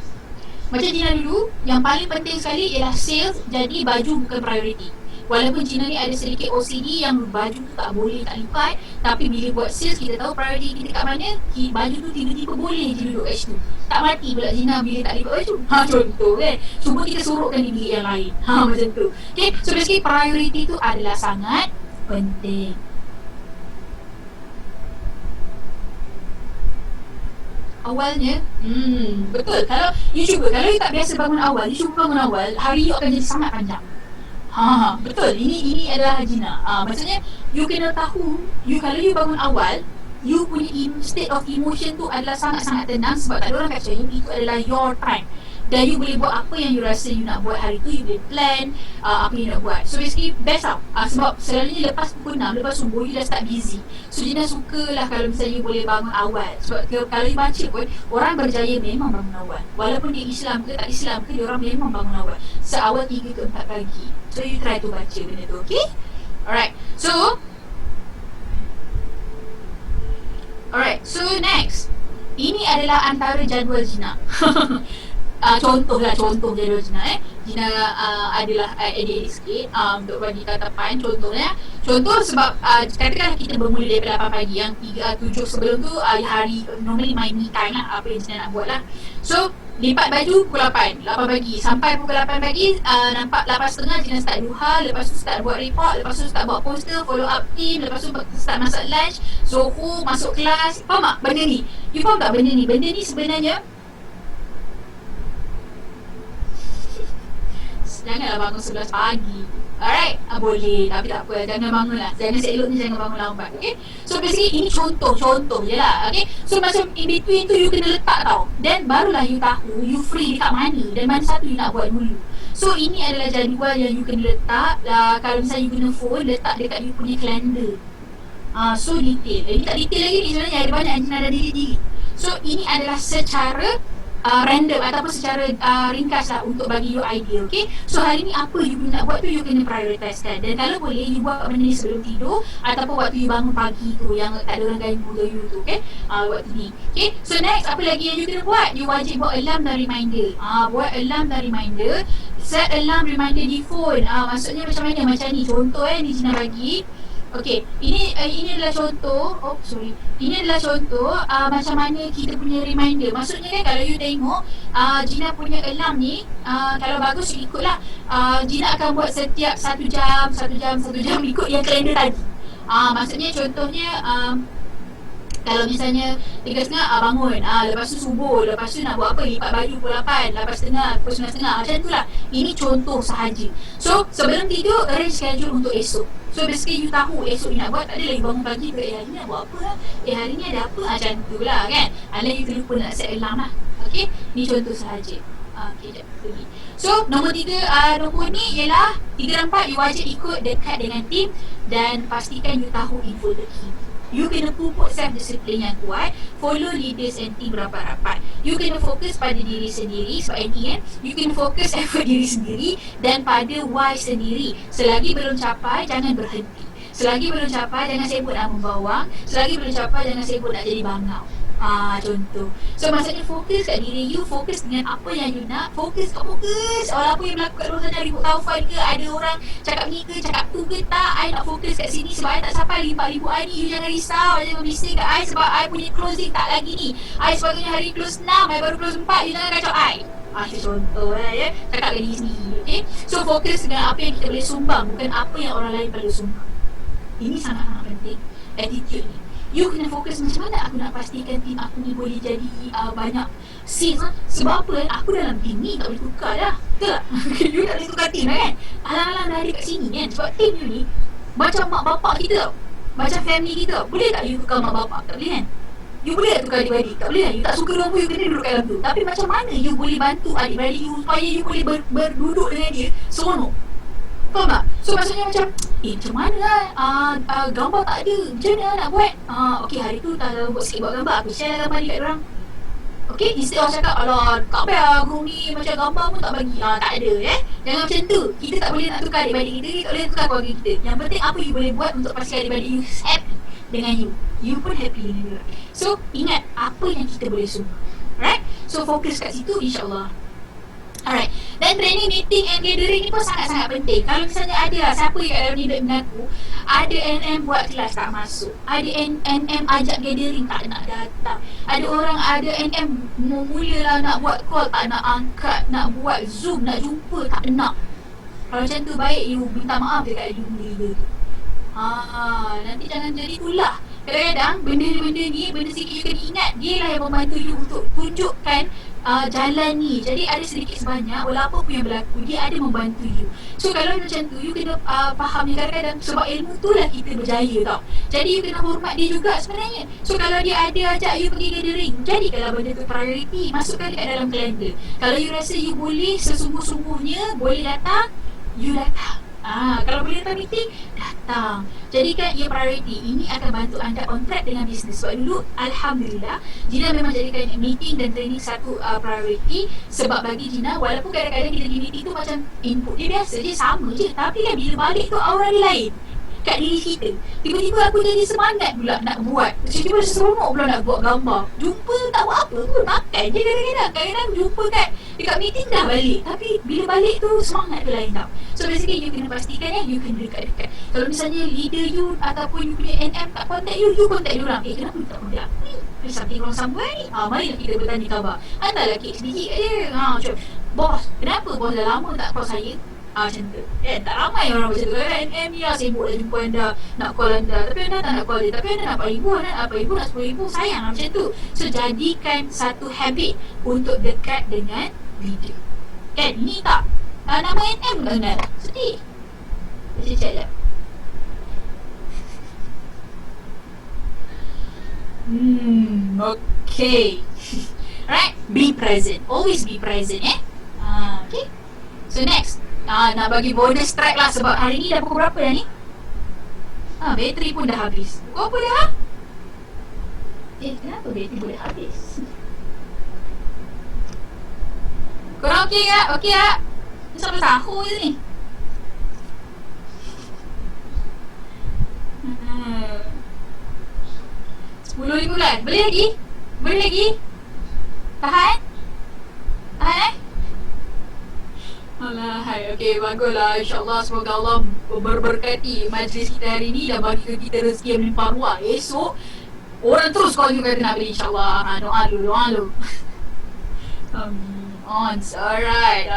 Macam Gina dulu, yang paling penting sekali ialah sales, jadi baju bukan priority. Walaupun Gina ni ada sedikit OCD yang baju tu tak boleh tak lipat, tapi bila buat sales kita tahu priority kita kat mana, baju tu tiba-tiba boleh je duduk kat situ. Tak mati pula Gina bila tak lipat baju. Contoh kan. Cuma kita sorokkan di bilik yang lain. Macam tu. Okay, so basically priority tu adalah sangat penting. Awalnya, betul. Kalau you tak biasa bangun awal, you cuba bangun awal, hari you akan jadi sangat panjang. Betul. Ini adalah Gina. Maksudnya you kena tahu, kalau you bangun awal, you punya state of emotion tu adalah sangat-sangat tenang sebab tak ada orang kata itu adalah your time. Dan you boleh buat apa yang you rasa you nak buat hari tu, you boleh plan apa you nak buat. So basically best tau. Sebab selalunya lepas pukul 6, lepas subuh you dah start busy. So Gina suka lah kalau misalnya you boleh bangun awal. Sebab kalau you baca pun, orang berjaya memang bangun awal. Walaupun dia Islam ke tak Islam ke, dia orang memang bangun awal seawal 3 ke 4 pagi. So you try to baca benda tu, okay? Alright, so next, ini adalah antara jadual Gina. Contoh jadual Gina. Gina adalah adik-adik sikit untuk bagi tatapan. Contoh sebab katakanlah kita bermula daripada 8 pagi, yang 7 sebelum tu hari normally my me time lah, apa yang Gina nak buat lah. So lipat baju pukul 8 pagi sampai pukul 8 pagi, nampak 8.30 Gina start duha. Lepas tu start buat report, lepas tu start buat poster, follow up team. Lepas tu start masak lunch, Zoho, masuk kelas. Faham tak benda ni? You faham tak benda ni? Benda ni sebenarnya janganlah bangun 11 pagi. Alright, boleh, tapi tak apa, jangan bangun lah. Jangan seloknya jangan bangun lambat, okay? So basically ini contoh je lah, okay? So macam in between tu you kena letak tau. Then barulah you tahu you free dekat mana dan mana satu you nak buat dulu. So ini adalah jadual yang you kena letak. Kalau misalnya you guna phone, letak dekat you punya calendar. So detail. Ini tak detail lagi ni sebenarnya, ada banyak yang Gina dah diri. So ini adalah secara random ataupun secara ringkas lah untuk bagi you idea. Okay, so hari ni apa you nak buat tu you kena prioritaskan, dan kalau boleh you buat benda ni sebelum tidur ataupun waktu you bangun pagi tu yang tak ada orang ganggu you tu. Okay, waktu ni. Okay, so next apa lagi yang you kena buat? You wajib buat alarm dan reminder. Buat alarm dan reminder. Set alarm reminder di phone. Maksudnya macam mana? Macam ni contoh ni Gina bagi. Okey, ini adalah contoh. Ini adalah contoh macam mana kita punya reminder. Maksudnya kan kalau you tengok Gina punya alarm ni, kalau bagus you ikutlah. Gina akan buat setiap 1 jam ikut yang kalender tadi. Maksudnya contohnya kalau misalnya 3.30 bangun, lepas tu subuh, lepas tu nak buat apa, lipat baju pukul 8, 8.30, pukul 9.30, macam tu lah. Ini contoh sahaja. So sebelum tidur arrange schedule untuk esok. So basically you tahu esok you nak buat. Tak ada lagi bangun pagi ke hari ni nak buat apa lah, hari ni ada apa, macam tu lah kan. Unless you terlupa nak set alarm lah. Okay, ni contoh sahaja. Okay, jap pergi. So nombor 3, nombor ni ialah 3 dan 4 you wajib ikut dekat dengan team dan pastikan you tahu info terkini. You kena pupuk self-discipline yang kuat, follow leaders and team rapat-rapat. You kena fokus pada diri sendiri, sebab ini kan, you kena fokus effort diri sendiri dan pada why sendiri. Selagi belum capai, jangan berhenti. Selagi belum capai, jangan sibuk nak membawang. Selagi belum capai, jangan sibuk nak jadi bangau. Contoh. So maksudnya fokus kat diri you, fokus dengan apa yang you nak, fokus. Orang apa yang berlaku kat luar sana, ribut taufan ke, ada orang cakap ni ke, cakap tu ke, tak. I nak fokus kat sini sebab I tak sampai 4,000 hari. You jangan risau, jangan bising kat I sebab I punya closing tak lagi ni. I sebagainya hari close 6, I baru close 4. You jangan kacau I. Itu contoh ya. Cakap kat diri sendiri. Okay, so fokus dengan apa yang kita boleh sumbang, bukan apa yang orang lain perlu sumbang. Ini sangat-sangat penting, attitude ni. You kena fokus macam mana aku nak pastikan tim aku ni boleh jadi banyak sales lah. Sebab apa aku dalam tim ni tak boleh tukar dah. Betul tak? You tak boleh tukar tim lah kan. Alang-alang dah ada kat sini kan. Sebab tim you ni macam mak bapak kita tau, macam family kita tau. Boleh tak you tukar mak bapak? Tak boleh kan. You boleh tak tukar adik-beradik? Tak boleh kan. You tak suka dengan you kena duduk kat dalam tu. Tapi macam mana you boleh bantu adik-beradik you supaya you boleh berduduk dengan dia seronok? Faham tak? So maksudnya macam macam mana lah gambar tak ada, macam mana nak buat? Okay, hari tu tak buat sikit buat gambar, aku share gambar ni kat orang. Okay, instead orang cakap, alah tak payah guru ni macam gambar pun tak bagi. Tak ada jangan macam tu. Kita tak boleh nak tukar adik-beradik kita, kita tak boleh tukar keluarga kita. Yang penting apa you boleh buat untuk pastikan adik-beradik you happy dengan you, you pun happy dengan dia. So ingat apa yang kita boleh sumbang. Right? So fokus kat situ, insyaAllah. Alright. Dan training, meeting and gathering ni pun sangat-sangat penting. Kalau misalnya ada lah siapa yang kat dalam ni duduk mengaku, ada NM buat kelas tak masuk, ada NM ajak gathering tak nak datang, ada orang ada NM mula-mula lah nak buat call tak nak angkat, nak buat Zoom, nak jumpa tak nak. Kalau macam tu baik you minta maaf dekat leader tu. Nanti jangan jadi tulah. Kadang-kadang benda-benda ni, benda sikit you kena ingat, dia lah yang membantu you untuk tunjukkan jalan ni. Jadi ada sedikit sebanyak, walaupun apa yang berlaku, dia ada membantu you. So kalau macam tu, you kena faham ni kadang-kadang sebab ilmu tu lah kita berjaya tau. Jadi you kena hormat dia juga sebenarnya. So kalau dia ada ajak you pergi gathering, jadikanlah benda tu priority, masukkan dekat dalam kalender. Kalau you rasa you boleh sesungguh-sungguhnya boleh datang, you datang. Kalau boleh datang meeting, datang. Jadikan ia priority. Ini akan bantu anda on track dengan bisnes. Sebab dulu, Alhamdulillah, Gina memang jadikan meeting dan training satu priority. Sebab bagi Gina, walaupun kadang-kadang kita di meeting tu macam input dia biasa je, sama je. Tapi kan bila balik tu aura dia lain kat diri kita. Tiba-tiba aku jadi semangat pula nak buat. Tiba-tiba seronok pula nak buat gambar. Jumpa tak buat apa pun, makan je kadang-kadang. Kadang-kadang jumpa dekat meeting dah balik. Tapi bila balik tu semangat tu lain tau. So basically you kena pastikan you kena dekat-dekat. Kalau misalnya leader you ataupun you punya NM tak contact you contact dia orang. Kenapa you tak contact aku ni? Ada something wrong somewhere ni? Marilah kita bertanya khabar. Hantarlah kek sedikit kat dia. Macam, bos, kenapa bos dah lama tak call saya? Macam tu. Tak ramai orang macam tu. NM ni sibuk dah jumpa anda, nak call anda, tapi anda tak nak call dia. Tapi anda nak 4,000, anda nak 4,000, nak 10,000, sayang macam tu. So jadikan satu habit untuk dekat dengan leader. Kan, ini tak nama NM tak kenal. Sedih. Saya check je. Okay. Right, be present. Always be present okay. So next, nak bagi bonus track lah sebab hari ni dah pukul berapa dah ni? Bateri pun dah habis. Pukul apa dah? Kenapa bateri boleh habis? Korang okey tak? Okey tak? Ni sampai sahur je ni. 10-15. Boleh lagi? Boleh lagi? Tahan? Tahan Alah, hai. Okey, baguslah. InsyaAllah semoga Allah berberkati majlis kita hari ni dan bagi kita rezeki yang melimpah ruah. Esok, orang terus call you kata nak beli insyaAllah. Doa dulu. Alright.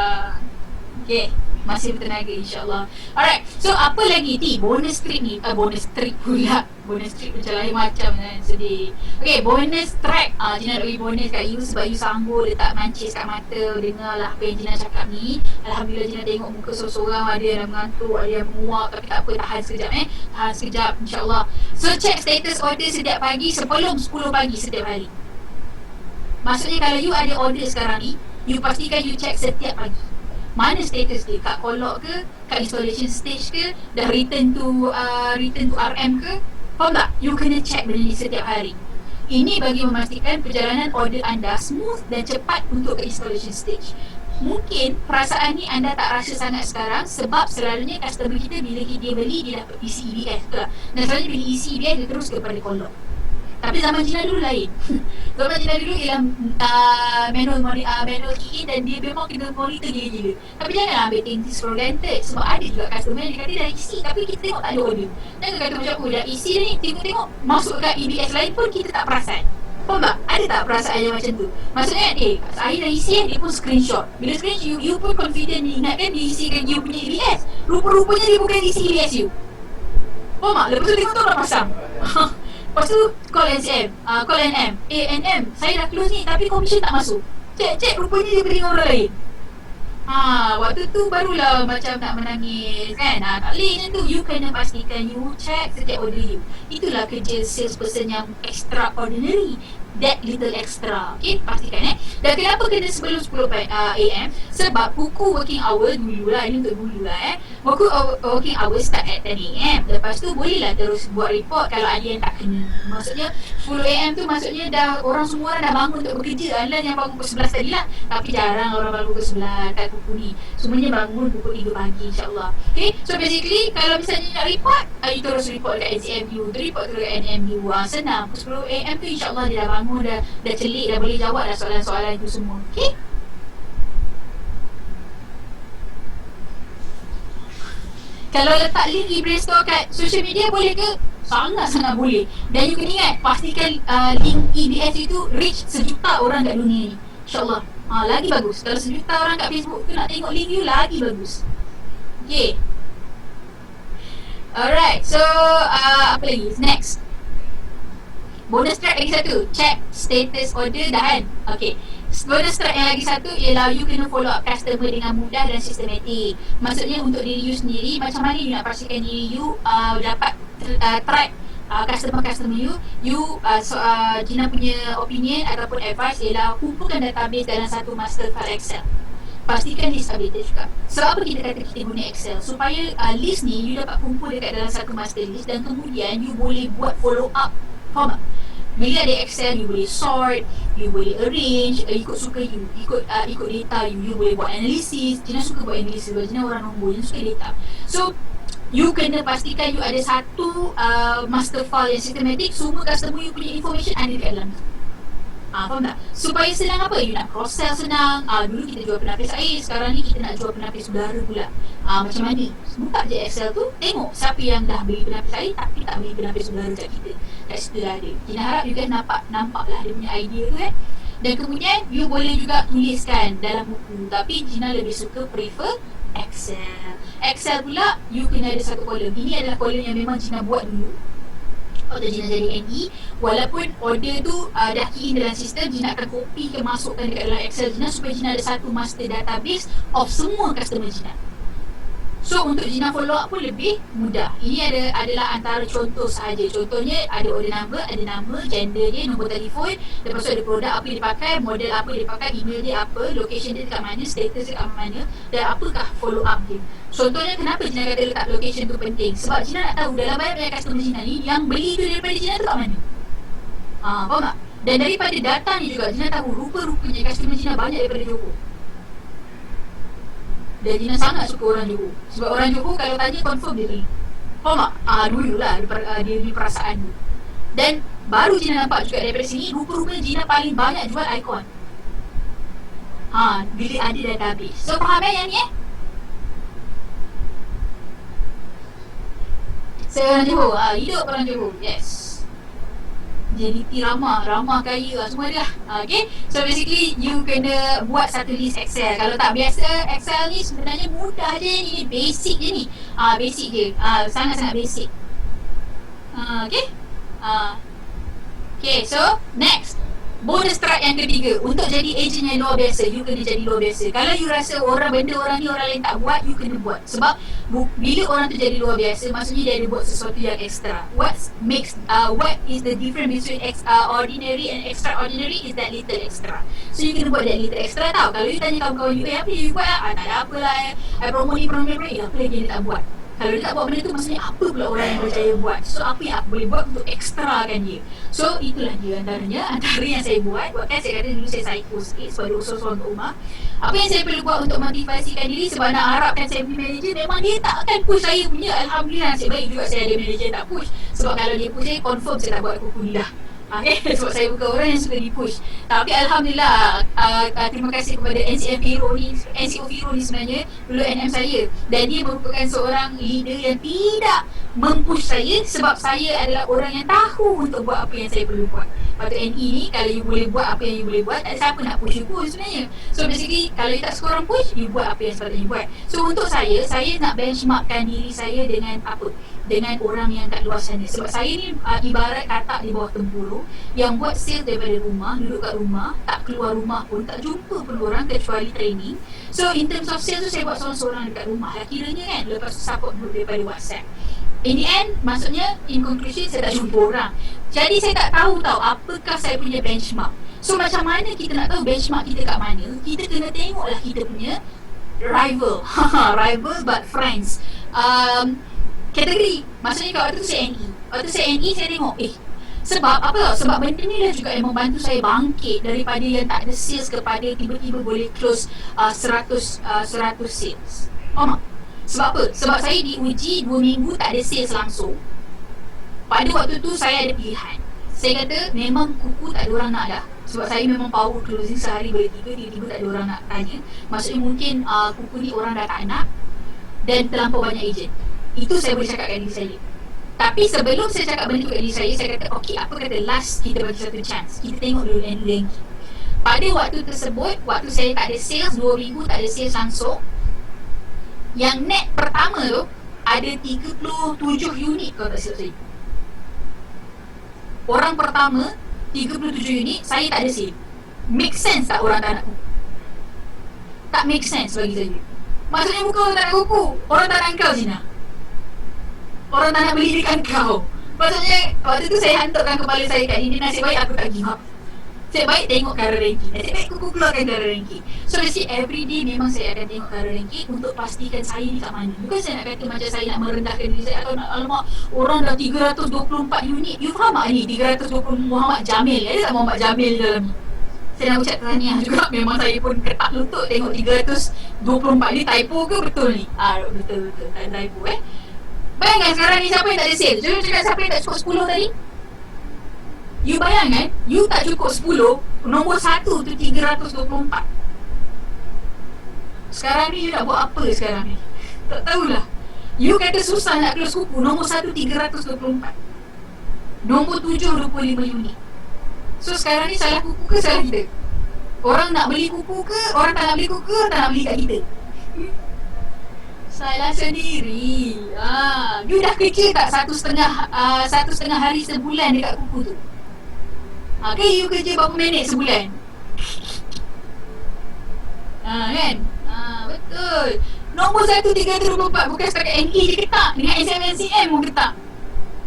Okay, masih bertenaga insyaAllah. Alright, so apa lagi ni? Bonus track ni, bonus track pula. Bonus track macam lain macam kan, sedih. Okay, bonus track. Gina nak bagi bonus kat you sebab you sanggup letak mancis kat mata. Dengar lah apa yang Gina cakap ni. Alhamdulillah Gina tengok muka seorang-seorang. Ada yang mengantuk, ada yang menguap. Tapi tak apa, tahan sekejap tahan sekejap insyaAllah. So check status order setiap pagi sebelum 10 pagi setiap hari. Maksudnya kalau you ada order sekarang ni, you pastikan you check setiap pagi. Mana status dia? Kat call-out ke? Kat installation stage ke? Dah return to RM ke? Faham tak? You kena check benda ni setiap hari. Ini bagi memastikan perjalanan order anda smooth dan cepat untuk ke installation stage. Mungkin perasaan ni anda tak rasa sangat sekarang sebab selalunya customer kita bila dia beli, dia dapat isi EBS, betul tak? Dan selalunya bila isi EBS, dia terus kepada call-out. Tapi zaman Gina dulu lain. Zaman Gina dulu ialah manual key in dan dia memang kena monitor gila-gila. Tapi janganlah ambil things for granted sebab ada juga customer yang kata dah isi tapi kita tengok tak ada order. Jangan kata macam aku dah isi dah ni, tengok masuk kat EBS lain pun kita tak perasan. Faham tak? Ada tak perasaan yang macam tu? Maksudnya saya dah isi dia pun screenshot. Bila screenshot you pun confident ni ingatkan dia isikan you punya EBS. Rupa-rupanya dia bukan isi EBS you. Faham tak? Lepas tu tengok tu dah pasang. Lepas tu call NCM, call NM. NM, saya dah close ni tapi commission tak masuk. Cek, rupanya dia beri orang lain. Waktu tu barulah macam nak menangis kan. Tak boleh macam tu. You kena pastikan you check setiap order you. Itulah kerja salesperson yang extraordinary. That little extra. Okay, pastikan Dan kenapa kena sebelum 10 AM? Sebab buku working hour dululah. Ini untuk dululah Buku working hour start at 10 AM. Lepas tu bolehlah terus buat report kalau ada yang tak kena. Maksudnya 10 AM tu maksudnya dah orang semua dah bangun untuk bekerja. Alah yang bangun pukul 11 tadi lah. Tapi jarang orang bangun pukul 11 kat buku ni. Semuanya bangun pukul 3 pagi insyaAllah. Okay, so basically kalau misalnya nak report, you terus report dekat NCMU, report terus dekat NMU. Senang. Pukul 10 AM tu insyaAllah dia dah bangun, dah celik, dah boleh jawab dah soalan-soalan itu semua. Okay? Kalau letak link e-brain store kat social media boleh ke? Sangat-sangat boleh. Dan you kena ingat, pastikan link EBS itu reach 1 juta orang kat dunia ni. InsyaAllah. Lagi bagus. Kalau 1 juta orang kat Facebook tu nak tengok link you, lagi bagus. Okay. Alright. So, apa lagi? Next. Bonus track lagi satu. Check status order dah kan? Okay. Bonus track yang lagi satu ialah you kena follow up customer dengan mudah dan sistematik. Maksudnya untuk diri you sendiri, macam mana you nak pastikan diri you dapat track customer you. Gina punya opinion ataupun advice ialah kumpulkan database dalam satu master file Excel. Pastikan list updated juga. Sebab apa kita kata kita guna Excel? Supaya list ni you dapat kumpul dekat dalam satu master list dan kemudian you boleh buat follow up. Faham tak? Bila ada Excel, you boleh sort, you boleh arrange, ikut suka you, ikut data you boleh buat analisis. Gina suka buat analisis sebab Gina orang nombor, Gina suka data. So, you kena pastikan you ada satu master file yang sistematik. Semua customer you punya information ada dekat dalam tu. Faham tak? Supaya senang apa? You nak cross sell senang. Dulu kita jual penapis air, sekarang ni kita nak jual penapis udara pula. Macam mana? Buka je Excel tu, tengok siapa yang dah beli penapis air tapi tak beli penapis udara kat kita. Kat situ dah ada. Gina harap you guys nampak lah dia punya idea tu Dan kemudian you boleh juga tuliskan dalam buku. Tapi Gina lebih suka prefer Excel. Excel pula you kena ada satu kolom. Ini adalah kolom yang memang Gina buat dulu waktu Gina jadi NE. Walaupun order tu dah key in dalam sistem, Gina akan copy ke masukkan dekat dalam Excel Gina supaya Gina ada satu master database of semua customer Gina. So untuk Gina follow up pun lebih mudah. Ini adalah antara contoh sahaja. Contohnya ada order number, ada nama, gender dia, nombor telefon, lepas tu ada produk apa dia pakai, model apa dia pakai, email dia apa, location dia dekat mana, status dia kat mana, dan apakah follow up dia. Contohnya kenapa Gina kata letak location tu penting? Sebab Gina nak tahu dalam banyak customer Gina ni yang beli tu daripada Gina tu kat mana. Faham tak? Dan daripada data ni juga Gina tahu rupa-rupanya customer Gina banyak daripada Johor. Dan Gina sangat suka orang Johor. Sebab orang Johor kalau tanya confirm dia tolong. Faham tak? Dululah dia ni perasaan tu. Dan baru Gina nampak juga daripada sini, rupa-rupanya Gina paling banyak jual ikon. Bila ada dah habis. So faham yang ni Saya orang Johor. Hidup orang Johor. Yes. JDT ramah kaya semua dia lah. Okay. So basically you kena buat satu list Excel. Kalau tak biasa, Excel ni sebenarnya mudah je. Ini basic je ni. Basic je. Sangat-sangat basic. Okay. Okay, so next, bonus track yang ketiga. Untuk jadi agent yang luar biasa, you kena jadi luar biasa. Kalau you rasa benda orang ni orang lain tak buat, you kena buat. Sebab bila orang tu jadi luar biasa, maksudnya dia ada buat sesuatu yang extra. What is the difference between ordinary and extraordinary is that little extra. So you kena buat that little extra tau. Kalau you tanya kawan-kawan you, apa you buat lah? Tak ada apalah, promo ni, apa lagi dia tak buat. Kalau dia tak buat benda tu, maksudnya apa pula orang yang berjaya buat. So apa yang aku boleh buat untuk extrakan dia. So itulah dia antara yang saya buatkan. Saya kata dulu saya psycho sikit sebab dia usul-usul untuk rumah. Apa yang saya perlu buat untuk motivasikan diri, sebab nak harapkan saya punya manager, memang dia tak akan push saya punya. Alhamdulillah, nasib baik juga saya ada manager yang tak push. Sebab kalau dia push, saya confirm saya tak buat kuku ni dah. Sebab saya bukan orang yang suka di-push. Tapi Alhamdulillah, terima kasih kepada NCO Firo ni sebenarnya, dulu NM saya. Dan dia merupakan seorang leader yang tidak mempush saya, sebab saya adalah orang yang tahu untuk buat apa yang saya perlu buat. Lepas tu NE ni, kalau you boleh buat apa yang you boleh buat, tak ada siapa nak push you pun sebenarnya. So basically, kalau you tak suka orang push, you buat apa yang sepatutnya you buat. So untuk saya nak benchmarkkan diri saya dengan apa? Dengan orang yang kat luar sana. Sebab saya ni ibarat katak di bawah tempurung yang buat sales daripada rumah, duduk kat rumah, tak keluar rumah pun, tak jumpa pun orang kecuali training. So in terms of sales tu, saya buat seorang-seorang dekat rumah lah kiranya kan. Lepas tu support group daripada WhatsApp. In the end, maksudnya in conclusion, saya tak jumpa orang. Jadi saya tak tahu apakah saya punya benchmark. So macam mana kita nak tahu benchmark kita kat mana? Kita kena tengoklah kita punya rival. Rival but friends. Kategori. Maksudnya kat waktu tu saya NE. Waktu saya NE, saya tengok sebab apa tau? Sebab benda ni lah juga yang membantu saya bangkit daripada yang tak ada sales kepada tiba-tiba boleh close 100 sales. Sebab apa? Sebab saya diuji 2 minggu tak ada sales langsung. Pada waktu tu saya ada pilihan. Saya kata memang kuku tak ada orang nak dah. Sebab saya memang power closing sehari boleh 3, tiba-tiba tak ada orang nak tanya. Maksudnya mungkin kuku ni orang dah tak nak dan terlampau banyak ejen. Itu saya boleh cakap kat diri saya. Tapi sebelum saya cakap benda tu kat diri saya kata okay, apa kata last kita bagi satu chance. Kita tengok dulu ranking. Pada waktu tersebut, waktu saya tak ada sales 2 minggu tak ada sales langsung, yang net pertama tu ada 37 unit kalau tak silap saya. Orang pertama 37 unit, saya tak ada sale. Make sense tak orang tak nak kuku? Tak make sense bagi saya. Maksudnya bukan orang tak nak kuku, orang tak nak kau Zina. Orang tak nak beli dekat kau. Maksudnya waktu tu saya hantarkan kepala saya kat ini. Nasib baik aku tak give up. Nasib baik tengok cara ranking. Nasib baik kuku keluarkan cara ranking. So basically everyday memang saya akan tengok cara ranking untuk pastikan saya ni kat mana. Bukan saya nak kata macam saya nak merendahkan diri saya atau nak alamak orang dah 324 unit. You faham tak ni 320 Muhammad Jamil. Ada tak Muhammad Jamil dalam ni? Saya nak ucap tahniah juga. Memang saya pun ketak lutut tengok 324 ni typo ke betul ni? Betul. Tak ada typo Bayangkan sekarang ni siapa yang tak ada sale? Jom cakap siapa yang tak cukup 10 tadi? You bayangkan, you tak cukup 10, nombor 1 tu 324. Sekarang ni you nak buat apa sekarang ni? Tak tahulah. You kata susah nak close kuku, nombor 1 324. Nombor 7 25 unit. So sekarang ni salah kuku ke salah kita? Orang nak beli kuku ke? Orang tak nak beli kuku ke? Tak nak beli kat kita? Salah sendiri. You dah kerja tak 1,5 hari sebulan dekat kuku tu? Kan you kerja berapa minit sebulan? Kan? Betul. Nombor 1 324 bukan setakat NE je ketak. Dengan SMNCM pun ketak.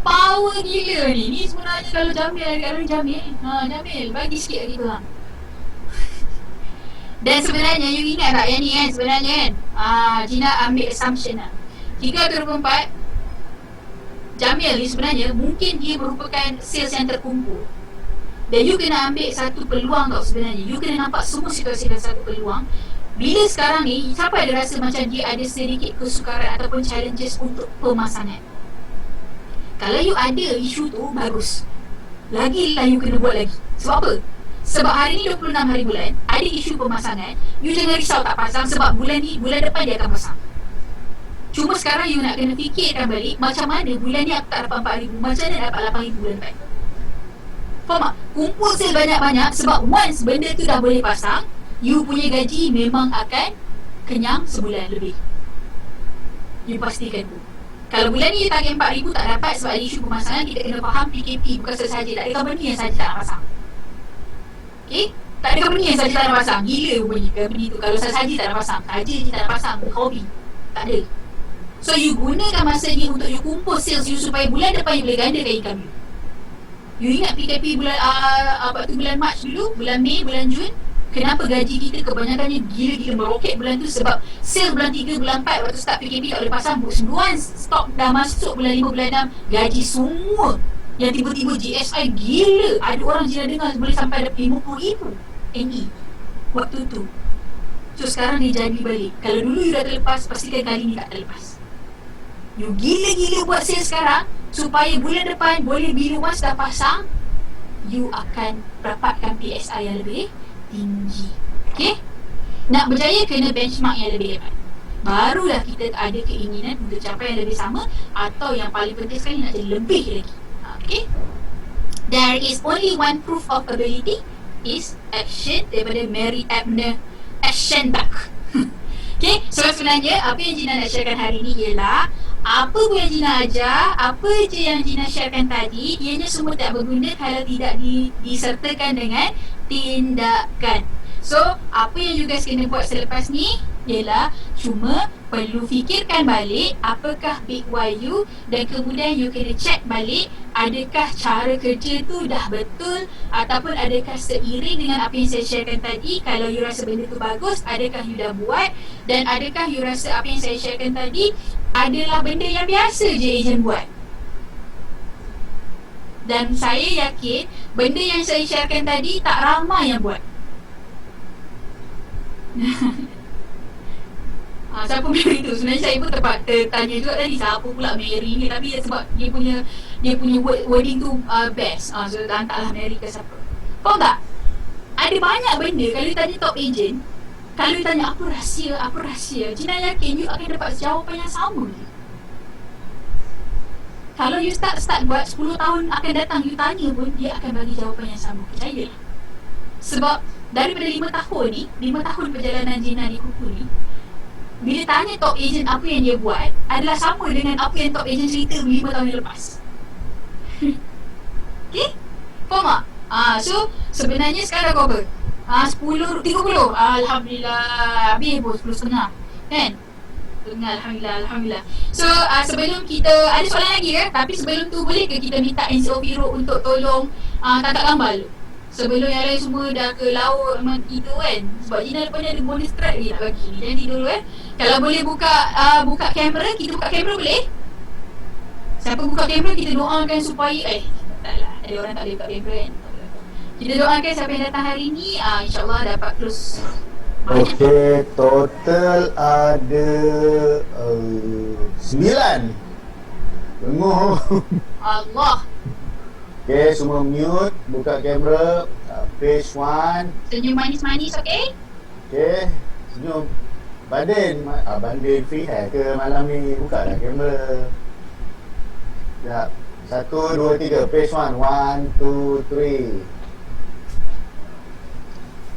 Power gila ni. Ni sebenarnya kalau Jamil ada kat Jamil. Jamil bagi sikit lagi tu Dan sebenarnya you ingat tak yang ni kan sebenarnya kan Gina ambil assumption lah 324 Jamil ni sebenarnya mungkin dia merupakan sales yang terkumpul. Dan you kena ambil satu peluang tau sebenarnya. You kena nampak semua situasi dan satu peluang. Bila sekarang ni, siapa ada rasa macam dia ada sedikit kesukaran ataupun challenges untuk pemasangan? Kalau you ada isu tu, bagus. Lagilah you kena buat lagi. Sebab apa? Sebab hari ni 26 hari bulan, ada isu pemasangan. You jangan risau tak pasang, sebab bulan ni, bulan depan dia akan pasang. Cuma sekarang you nak kena fikirkan balik, macam mana bulan ni aku tak dapat 4,000, macam mana dapat 8,000 bulan depan. Faham tak? Kumpul sale banyak-banyak, sebab once benda tu dah boleh pasang, you punya gaji memang akan kenyang sebulan lebih. You pastikan tu. Kalau bulan ni you target 4,000 tak dapat sebab ada isu pemasangan, kita kena faham PKP bukan sahaja. Tak ada company yang sahaja tak nak pasang. Okay? Tak ada company yang sahaja tak nak pasang. Gila rupanya company tu. Kalau sahaja tak nak pasang, sahaja je tak nak pasang, hobi. Tak ada. So you gunakan masa ni untuk you kumpul sales you supaya bulan depan you boleh gandakan income you. You ingat PKP bulan bulan Mac dulu, bulan Mei, bulan Jun, kenapa gaji kita kebanyakannya gila-gila meroket bulan tu? Sebab sale bulan 3, bulan 4 waktu start PKP tak boleh pasang. Once stok dah masuk bulan 5, bulan 6, gaji semua. Yang tiba-tiba GSI gila. Ada orang je dah dengar boleh sampai ada 50,000 NE waktu tu. So sekarang dia jadi balik. Kalau dulu you dah terlepas, pastikan kali ni tak terlepas. You gila-gila buat sale sekarang supaya bulan depan boleh bila once dah pasang, you akan dapatkan PSI yang lebih tinggi. Okay? Nak berjaya kena benchmark yang lebih hebat. Barulah kita ada keinginan untuk capai yang lebih sama, atau yang paling penting sekali nak jadi lebih lagi. Okay? There is only one proof of ability is action, daripada Mary Abner Eschenbach. Okay? So sebenarnya apa yang Gina nak sharekan hari ni ialah apa pun yang Gina ajar, apa je yang Gina sharekan tadi, ianya semua tak berguna kalau tidak disertakan dengan tindakan. So, apa yang you guys kena buat selepas ni ialah cuma perlu fikirkan balik apakah big why you, dan kemudian you kena check balik adakah cara kerja tu dah betul ataupun adakah seiring dengan apa yang saya sharekan tadi. Kalau you rasa benda tu bagus, adakah you dah buat, dan adakah you rasa apa yang saya sharekan tadi adalah benda yang biasa je ejen buat. Dan saya yakin benda yang saya sharekan tadi tak ramai yang buat. Siapa Mary tu? Sebenarnya saya pun tertanya juga tadi siapa pula Mary ni, tapi sebab dia punya wording tu best. So hantarlah Mary ke siapa. Faham tak? Ada banyak benda. Kalau you tanya top agent, kalau you tanya apa rahsia, Gina yakin you akan dapat jawapan yang sama. Kalau you start buat 10 tahun akan datang, you tanya pun dia akan bagi jawapan yang sama. Percayalah. Sebab daripada 5 tahun ni, 5 tahun perjalanan Gina di Kuku ni, bila tanya top agent apa yang dia buat adalah sama dengan apa yang top agent cerita 5 tahun yang lepas. Okay? Faham tak? So sebenarnya sekarang kau apa? 10, 30. Alhamdulillah. Habis pun 10.5. Kan? Alhamdulillah. So sebelum kita ada soalan lagi ke? Tapi sebelum tu boleh ke kita minta NCO Viro untuk tolong tangkap gambar tu? Sebelum yang lain semua dah ke laut memang tidur kan. Sebab Gina lepas ni ada bonus track lagi nak bagi ni. Jangan tidur dulu Kalau boleh buka kamera, kita buka kamera boleh? Siapa buka kamera kita doakan supaya taklah, ada orang tak boleh buka kamera kan. Kita doakan siapa yang datang hari ni InsyaAllah dapat terus. Okey, total ada 9. Tengok. Allah. Okay, semua mute, buka kamera, page 1. Senyum manis-manis, okay? Okay, senyum. Bandin free hair ke malam ni? Buka dah kamera. Sekejap. 1, 2, 3, page 1. 1, 2, 3.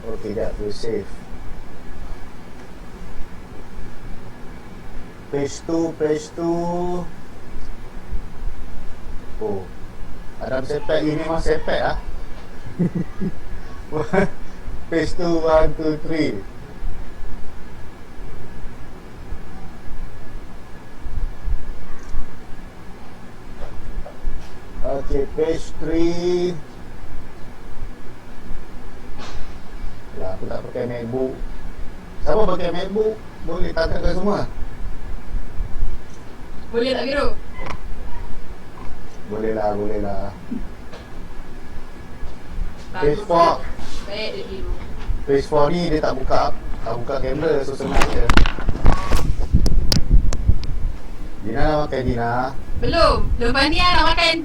Okay, sekejap, boleh save. Page 2. Oh, Adam sepet ini memang sepet lah. Page 2, 1, 2, 3. Okay, page 3. Lah, aku tak pakai MacBook. Siapa pakai MacBook? Boleh tangkapkan semua? Boleh tak Viro? Boleh lah. Page Bagus. 4. Baik dia Viro. Page 4 ni dia tak buka Tak buka kamera, so senang je. Dina nak makan, Dina. Belum. Lepas ni nak makan.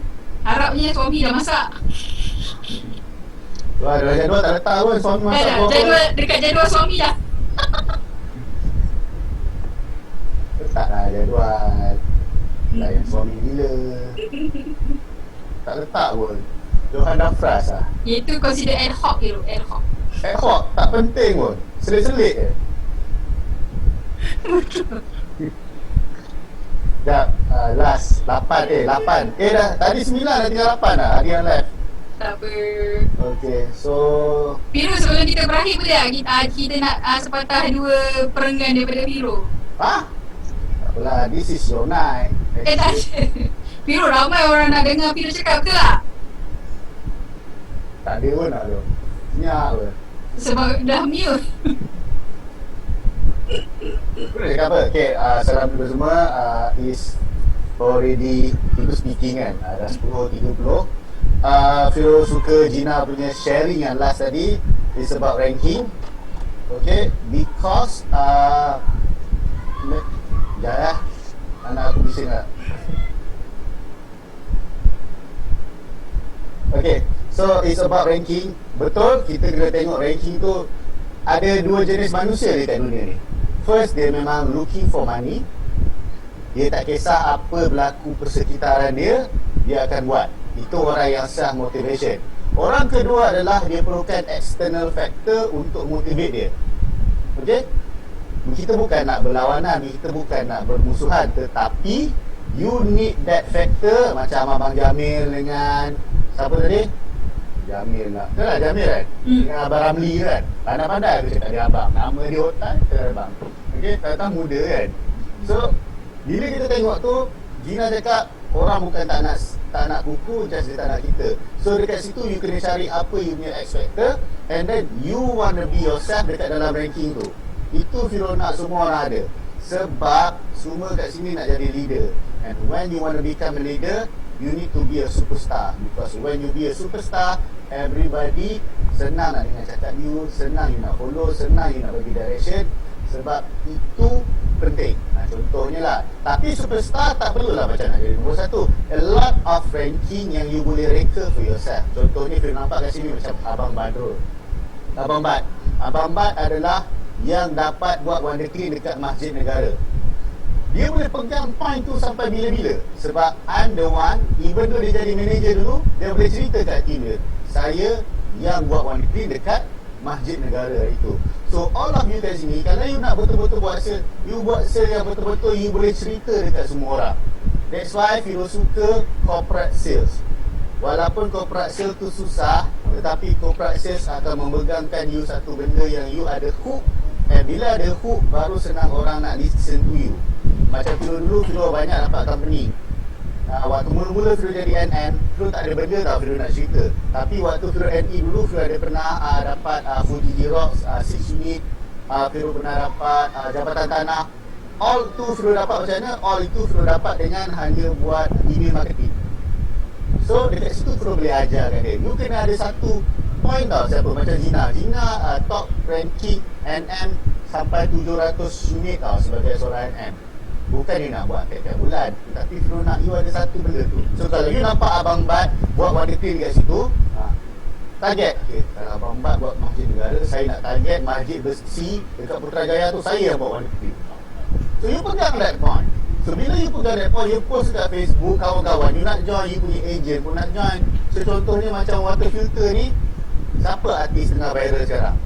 Harapnya suami dah masak. Wah, dah jadual tak letak pun suami masak Dah, apa. jadual, dekat jadual suami dah. Letaklah jadual. Layan suami gila. Tak letak pun. Johan dah frust lah. Iaitu consider ad hoc je, ad hoc. Ad hoc, tak penting pun. Selit-selit je. Betul. Sekejap, last 8 dah, tadi 9 dah tinggal 8 dah. Hari yang left. Tak apa. Okay, so Firu, sebelum kita berakhir pun dah kita nak sepatah dua perenggan daripada Firu. tak apalah, this is your night. Tak ada. Firu, ramai orang nak dengar Firu cakap, betul tak? Tak ada pun nak tu. Senyap pun. Sebab dah mute. Boleh cakap apa? Okay, salam dulu semua. Is already people speaking kan. Dah 10.30. Firo suka Gina punya sharing yang last tadi. It's about ranking. Okay, because sekejap lah. Anak aku bising tak? Okay, so it's about ranking. Betul, kita kena tengok ranking tu. Ada dua jenis manusia dekat dunia ni. First, dia memang looking for money. Dia tak kisah apa berlaku persekitaran dia, dia akan buat. Itu orang yang sah motivation. Orang kedua adalah dia perlukan external factor untuk motivate dia. Okay? Kita bukan nak berlawanan, kita bukan nak bermusuhan, tetapi you need that factor. Macam Abang Jamil dengan siapa tadi? Jamil lah. Betul lah Jamil kan? Dengan Abang Ramli kan? Pandai-pandai aku cakap dia abang. Nama dia otak, dia abang. Okay, tak muda kan? So, bila kita tengok tu, Gina cakap orang bukan tak nak kuku, just dia tak nak kita. So dekat situ you kena cari apa you punya X factor, and then you wanna be yourself dekat dalam ranking tu. Itu Firo nak semua orang ada. Sebab semua kat sini nak jadi leader. And when you wanna become a leader, you need to be a superstar. Because when you be a superstar, everybody senang nak dengar cakap you, senang you nak follow, senang you nak bagi direction. Sebab itu penting. Contohnya lah. Tapi superstar tak perlulah macam nak jadi nombor satu. A lot of ranking yang you boleh reka for yourself. Contohnya kita nampak kat sini macam Abang Badrul, Abang Bad. Abang Bad adalah yang dapat buat wonder clean dekat Masjid Negara. Dia boleh pegang point tu sampai bila-bila. Sebab I'm the one, even though dia jadi manager dulu, dia boleh cerita kat team dia, saya yang buat wonder clean dekat Masjid Negara itu. So all of you kat sini, kalau you nak betul-betul buat sale, you buat sale yang betul-betul you boleh cerita dekat semua orang. That's why Firo suka corporate sales. Walaupun corporate sales tu susah, tetapi corporate sales akan memegangkan you satu benda yang you ada hook. And bila ada hook, baru senang orang nak listen to you. Macam Firo dulu, Firo banyak dapat company. Waktu mula-mula Firo jadi NN, Firo tak ada benda tau Firo nak cerita. Tapi waktu Firo NE dulu, Firo ada pernah dapat Fuji Xerox 6 unit. Firo pernah dapat jabatan tanah. All tu Firo dapat macam mana? All itu Firo dapat dengan hanya buat email marketing. So dekat situ Firo boleh ajarkan dia. You kena ada satu point tau. Siapa macam Gina top ranking NM sampai 700 unit tau sebagai seorang NM. Bukan dia nak buat tiap-tiap bulan, tapi Firo nak you ada satu benda tu. So kalau you nampak Abang Bad buat wonder clean kat situ, target. Okay, kalau Abang Bad buat Masjid Negara, saya nak target Masjid Besi dekat Putrajaya tu, saya yang buat wonder clean. So you pegang that point. So bila you pegang that point, you post dekat Facebook, kawan-kawan you nak join, you punya agent pun nak join. So contohnya macam water filter ni, siapa artis tengah viral sekarang?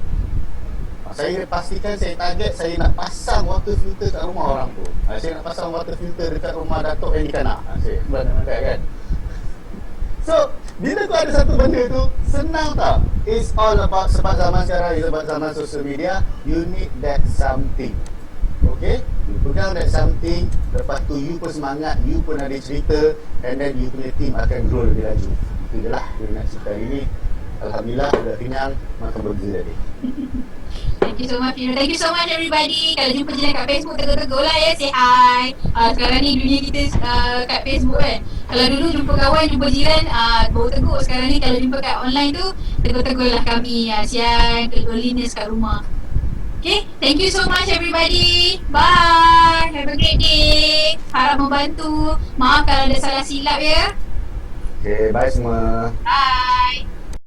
Saya pastikan saya target, saya nak pasang water filter kat rumah orang tu. Saya nak pasang water filter dekat rumah Datuk Eddie Kana. Saya benar-benar kan. So bila tu ada satu benda tu, senang tak? It's all about, sebab zaman sekarang, it's about zaman social media. You need that something. Okay, you pegang that something. Lepas tu you pun semangat, you pun ada cerita, and then you punya team akan grow lebih laju. Itu je lah yang nak cerita hari ni. Alhamdulillah dah kenyang makan burger tadi. Thank you so much Firo. Thank you so much everybody. Kalau jumpa Jiran kat Facebook, tegur-tegur lah ya, say hi. Sekarang ni dunia kita kat Facebook kan. Kalau dulu jumpa kawan, jumpa jiran, baru tegur. Sekarang ni kalau jumpa kat online tu, tegur-tegur lah kami. Sian, loneliness kat rumah. Okay, thank you so much everybody. Bye. Have a great day. Harap membantu. Maaf kalau ada salah silap ya. Okay, bye semua. Bye.